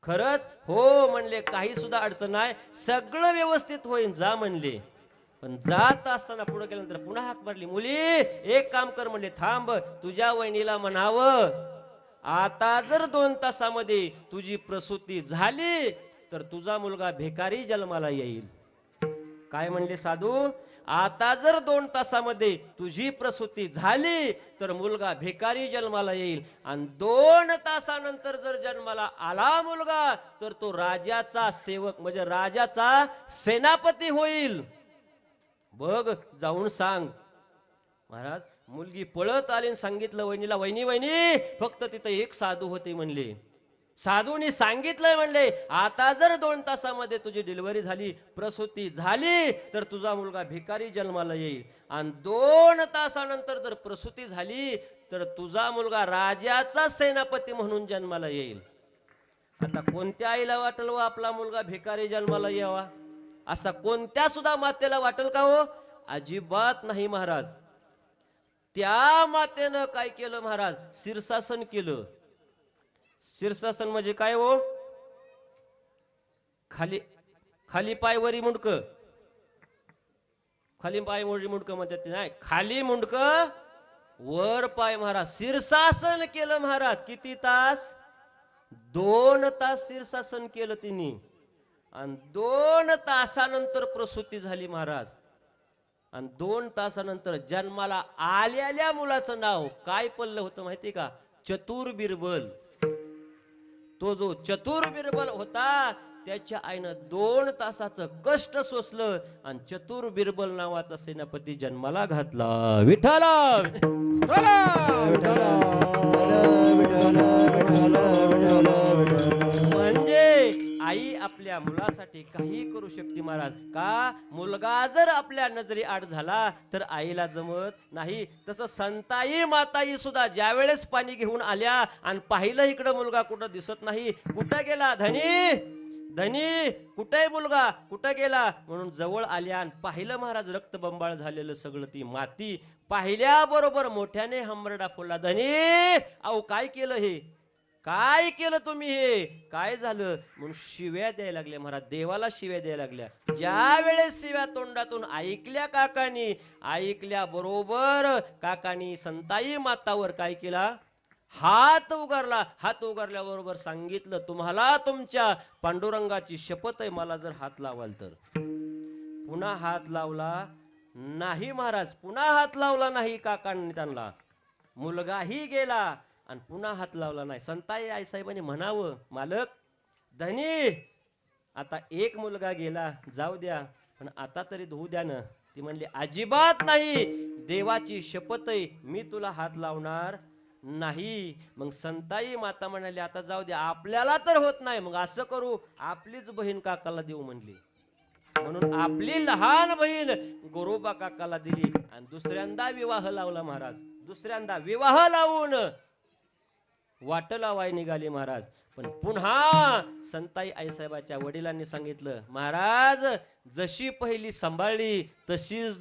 खरंच हो म्हणले, काही सुद्धा अडचण नाही, सगळं व्यवस्थित होईल, जा म्हणले. पण जात असताना पुढे गेल्यानंतर पुन्हा हाक मारली, मुली एक काम कर म्हणले, थांब, तुझ्या वहिनीला म्हणावं, आता जर 2 तासामध्ये तुझी प्रसूती झाली तर तुझा मुलगा भिकारी जन्माला येईल. काय म्हणले साधू, आता जर 2 तासामध्ये तुझी प्रसूती झाली तर मुलगा भिकारी जन्माला येईल, आणि 2 तासानंतर जर जन्माला आला मुलगा तर तो राजाचा सेवक म्हणजे राजाचा सेनापती होईल. बघ जाऊन सांग. महाराज मुलगी पळत आली, सांगितलं वहिनीला, वहिनी फक्त तिथं एक साधू होते म्हणले. साधूनी सांगितलंय म्हणले, आता जर 2 तासामध्ये तुझी डिलिव्हरी झाली, प्रसूती झाली तर तुझा मुलगा भिकारी जन्माला येईल, आणि 2 तासानंतर जर प्रसूती झाली तर तुझा मुलगा राजाचा सेनापती म्हणून जन्माला येईल. आता कोणत्या आईला वाटेल व आपला मुलगा भिकारी जन्माला यावा, असा कोणत्या सुद्धा मातेला वाटेल का हो? अजिबात नाही महाराज. त्या मातेनं काय केलं महाराज, शीर्षासन केलं. शीर्षासन म्हणजे काय हो, खाली खाली पायवरी मुंडक, खाली पाय वरी मुंडक म्हणतात नाही, खाली मुंडक वर पाय. महाराज शीर्षासन केलं महाराज. किती तास? 2 तास शीर्षासन केलं तिने, आणि 2 तासानंतर प्रसूती झाली महाराज. आणि 2 तासानंतर जन्माला आलेल्या मुलाचं नाव काय पडलं होतं माहिती का? चतुर बिरबल. तो जो चतुर बिरबल होता त्याच्या आईनं 2 तासाचं कष्ट सोसलं आणि चतुर बिरबल नावाचा सेनापती जन्माला घातला. विठ्ठला म्हणजे आई आपल्या मुलासाठी काही करू शकते महाराज. का? मुलगा जर आपल्या नजरी आड झाला तर आईला जमत नाही. तसं संताई माताई सुद्धा ज्या वेळेस पाणी घेऊन आल्या आणि पाहिलं इकडं मुलगा कुठं दिसत नाही, कुठं गेला धनी धनी, कुठे मुलगा कुठं गेला म्हणून जवळ आल्या आणि पाहिलं महाराज रक्तबंबाळ झालेलं सगळं ती माती. पाहिल्याबरोबर मोठ्याने हमरडा फुलला, धनी अहो काय केलं हे, काय केलं तुम्ही, हे काय झालं म्हणून शिव्या द्यायला लागल्या महाराज. देवाला शिव्या द्यायला लागल्या. ज्या वेळेस शिव्या तोंडातून ऐकल्या काकानी, ऐकल्या बरोबर काकानी संताई मातावर काय केला, हात उगारला. हात उगारल्याबरोबर सांगितलं, तुम्हाला तुमच्या पांडुरंगाची शपथ आहे, मला जर हात लावाल तर. पुन्हा हात लावला नाही महाराज, पुन्हा हात लावला नाही काकांनी त्यांना. मुलगाही गेला आणि पुन्हा हात लावला नाही. संताई आईसाहेबांनी म्हणावं, मालक धनी आता एक मुलगा गेला जाऊ द्या, पण आता तरी धुऊ द्या ना. ती म्हणली अजिबात नाही, देवाची शपथ आहे मी तुला हात लावणार नाही. मग संताई माता म्हणाली आता जाऊ द्या, आपल्याला तर होत नाही, मग असं करू आपलीच बहीण काकाला देऊ म्हणली. म्हणून आपली लहान बहीण गोरोबा काकाला दिली आणि दुसऱ्यांदा विवाह लावला महाराज. दुसऱ्यांदा विवाह लावून वाट लावाय निघाली महाराज. पण पुन्हा संताई आईसाहेबाच्या वडिलांनी सांगितलं, महाराज जशी पहिली सांभाळली तशीच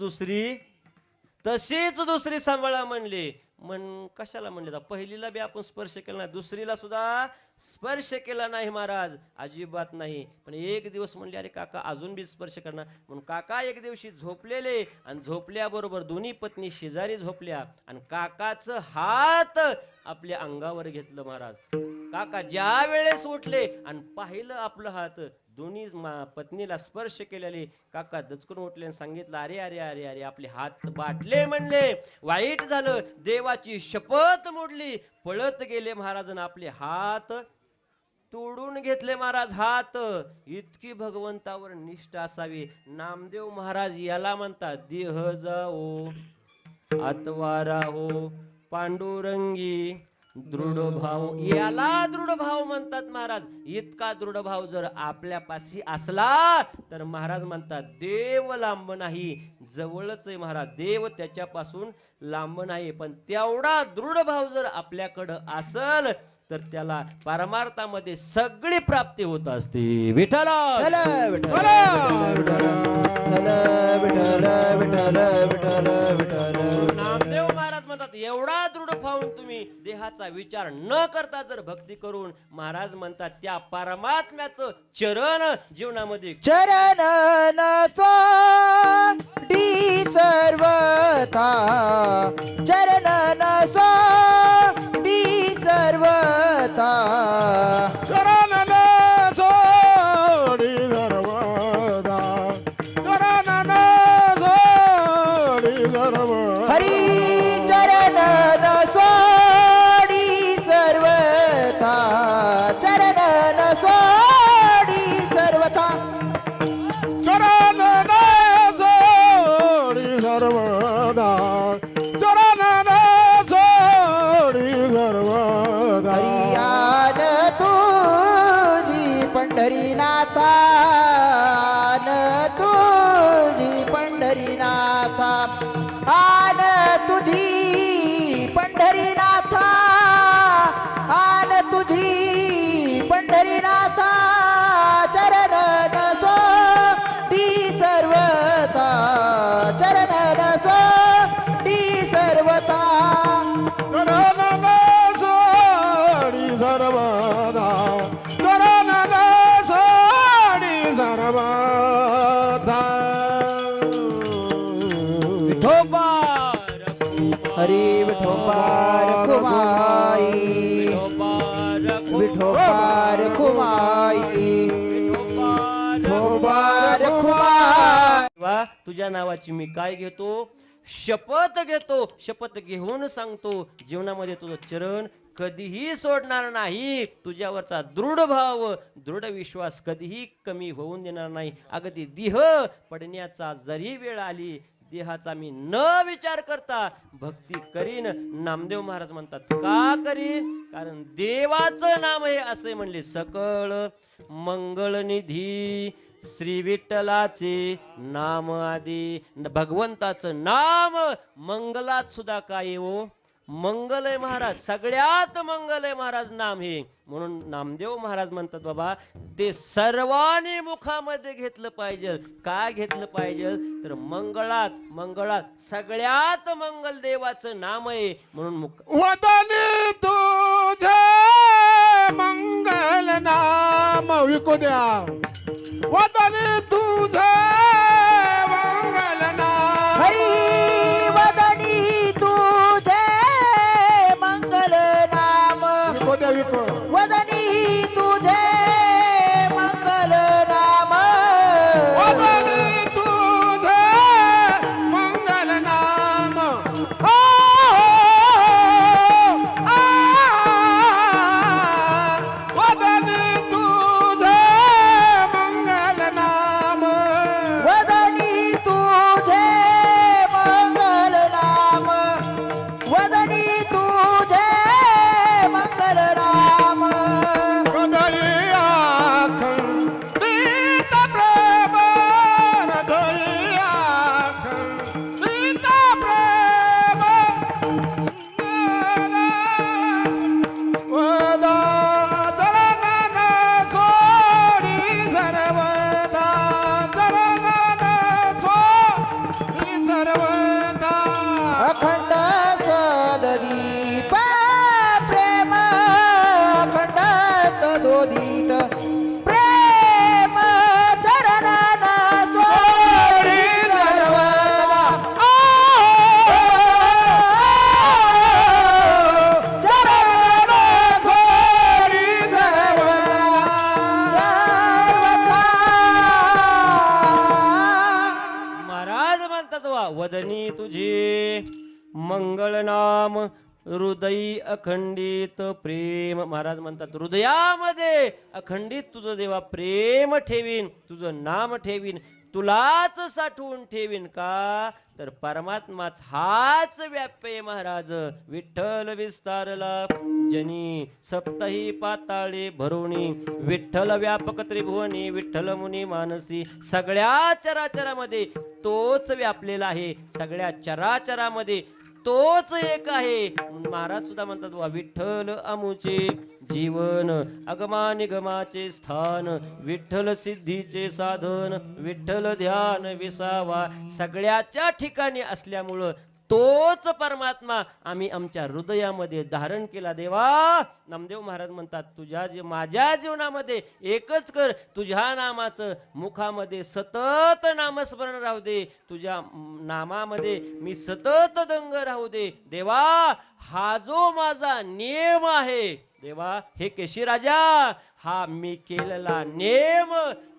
दुसरी सांभाळा म्हणले. मन कशाला म्हणले तर पहिलीला बी आपण स्पर्श केला नाही, दुसरीला सुद्धा स्पर्श केला नाही महाराज, अजिबात नाही. पण एक दिवस म्हणले अरे काका अजून बी स्पर्श करणार, म्हणून काका एक दिवशी झोपलेले आणि झोपल्याबरोबर दोन्ही पत्नी शेजारी झोपल्या आणि काकाचं हात आपल्या अंगावर घेतलं महाराज. काका ज्या वेळेस उठले आणि पाहिलं आपलं हात दोन्ही पत्नीला स्पर्श केलेले, काका दचकून उठले आणि सांगितलं अरे अरे अरे अरे आपले हात बाटले म्हणले, वाईट झालं, देवाची शपथ मोडली. पळत गेले महाराजांना आपले हात तोडून घेतले महाराज हात. इतकी भगवंतावर निष्ठा असावी. नामदेव महाराज याला म्हणतात देह जाओ आत्वारा हो पांडुरंगी दृढ भाव, याला दृढ भाव म्हणतात महाराज. इतका दृढ भाव जर आपल्यापाशी असला तर महाराज म्हणतात देव लांब नाही, जवळच आहे महाराज. देव त्याच्यापासून लांब नाही, पण तेवढा दृढ भाव जर आपल्याकडं असल तर त्याला परमार्थामध्ये सगळी प्राप्ती होत असते. विठ्ठल विठ्ठल विठ्ठल विठ्ठल विठ्ठल विठ्ठल विठ्ठल. नामदेव महाराज म्हणतात एवढा दृढ पाहून तुम्ही देहाचा विचार न करता जर भक्ती करून, महाराज म्हणतात त्या परमात्म्याचं चरण जीवनामध्ये चरण न सोडी सर्वथा, चरण न सोडी सर्वथा, चरण न सोडी सर्वदा, चरण न सोडी सर्वदा. हरी चरण न सोडी सर्वथा, चरण न सोडी सर्वथा, चरण न सोडी सर्वदा, चरण न सोडी सर्वदा. हरियान तुझी पंढरीनाथा, आन तुझी पंढरीनाथा, आन तुझी पंढरीनाथा, आन तुझी पंढरीनाथा, चरण न सोडी सर्वथा, चरण न सोडी सर्वथा, चरण न सोडी सर्वदा, चरण न सोडी सर्वदा. विठोबा हरी विठोबा रखुमाई, विठोबा रखुमाई, विठोबा रखुमाई. वा तुझ्या नावाची मी काय घेतो, शपथ घेतो. शपथ घेऊन सांगतो जीवनामध्ये तुझं चरण कधीही सोडणार नाही. तुझ्यावरचा दृढ भाव दृढ विश्वास कधीही कमी होऊन देणार नाही. अगदी देह पडण्याचा जरी वेळ आली देहाचा मी न विचार करता भक्ती करीन. नामदेव महाराज म्हणतात का करीन, कारण देवाचं नाम हे असे म्हणले सकळ मंगळनिधी श्री विठ्ठलाचे नाम आदी. भगवंताचं नाम मंगलात सुद्धा काय हो, मंगल आहे महाराज, सगळ्यात मंगल आहे महाराज नाम हे. म्हणून नामदेव महाराज म्हणतात बाबा ते सर्वांनी मुखामध्ये घेतलं पाहिजे. काय घेतलं पाहिजे तर मंगळात, मंगळात सगळ्यात मंगल देवाचं नाम आहे. म्हणून मुख वदनी तुझे मंगल नाम विकू द्या, वदनी तुझे मंगल नाम. हरी वदनी तुझे मंगल नाम, विकू द्या विकू. वदनी तुझे मंगल नाम, वदनी तुझे मंगल नाम. हो, वदनी तुझे मंगल नाम. वदनी म्हणतात वा वदनी तुझे मंगळ नाम हृदयी अखंडित प्रेम. महाराज म्हणतात हृदयामध्ये अखंडित तुझं देवा प्रेम ठेवीन, तुझं नाम ठेवीन, तुलाच साठवून ठेवीन. का तर परमात्माच हाच व्याप्य महाराज. विठ्ठल विस्तारला जनी सप्तही पाताळे भरुणी, विठ्ठल व्यापक त्रिभुवनी, विठ्ठल मुनी मानसी. सगळ्या चराचरामध्ये तोच व्यापलेला आहे, सगळ्या चराचरामध्ये तोच एक आहे. महाराज सुद्धा म्हणतात वा विठ्ठल अमुचे जीवन, अगमा निगमाचे स्थान, विठ्ठल सिद्धीचे साधन, विठ्ठल ध्यान विसावा. सगळ्याच्या ठिकाणी असल्यामुळं तोच परमात्मा आम्ही आमच्या हृदयामध्ये धारण केला. देवा नामदेव महाराज म्हणतात तुझ्या माझ्या जीवनामध्ये एकच कर, तुझ्या नामाचं मुखामध्ये सतत नामस्मरण राहू दे, तुझ्या नामामध्ये मी सतत दंग राहू दे. देवा हा जो माझा नियम आहे, देवा हे केशी राजा, हा मी केलेला नेम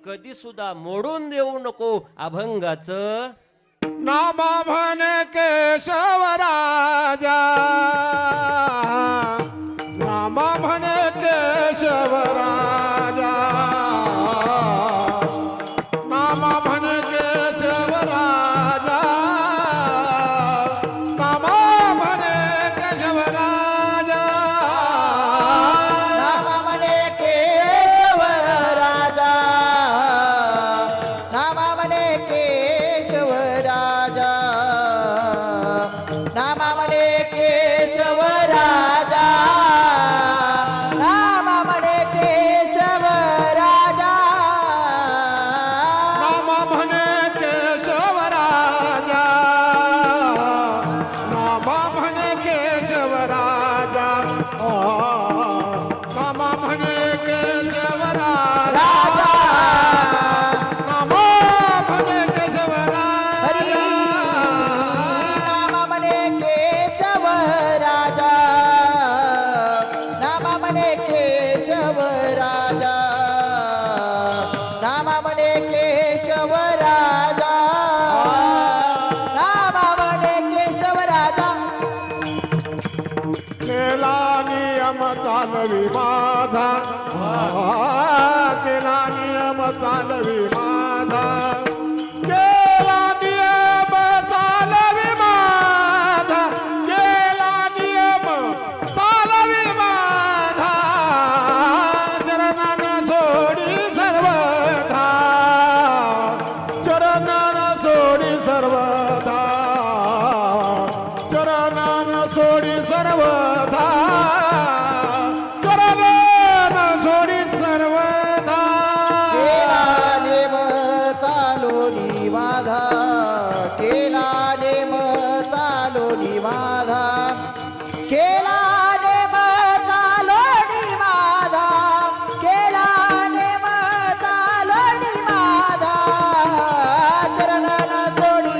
कधी सुद्धा मोडून देऊ नको. अभंगाचं नामा म्हण केशव राजा, नामा म्हण केशव राजा, नामा म्हण केशव राजा, नामा म्हण केशव राजा, नामा म्हणे केशव राजा, नामा म्हणे केशव राजा, नामा म्हणे केशव राजा, नामा म्हणे केशव राजा, नामा म्हण केशव राजा, नामा म्हण केशव राजा, नामा म्हण केशव राजा, नामा म्हण केशव हरी राजा, नामा म्हणे केशव राजा, नामा म्हणे केशव राजा, नामा म्हणे केशव राजा, नामा म्हणे केशव राजा. केला नियम चालवी माझा, केला नियम चालवी माझा, केला नियम चालवी माझा, केला नियम चालवी माझा, चरणान सोडी सर्वथा, चरणान सोडी सर्वथा, चरणान सोडी सर्वथा, चरणान सोडी सर्वथा. केला नेम चालोनी माझा, केला नेम चालोनी माझा, केला नेम चालोनी माझा, केला नेम चालोनी माझा, चरणान सोडी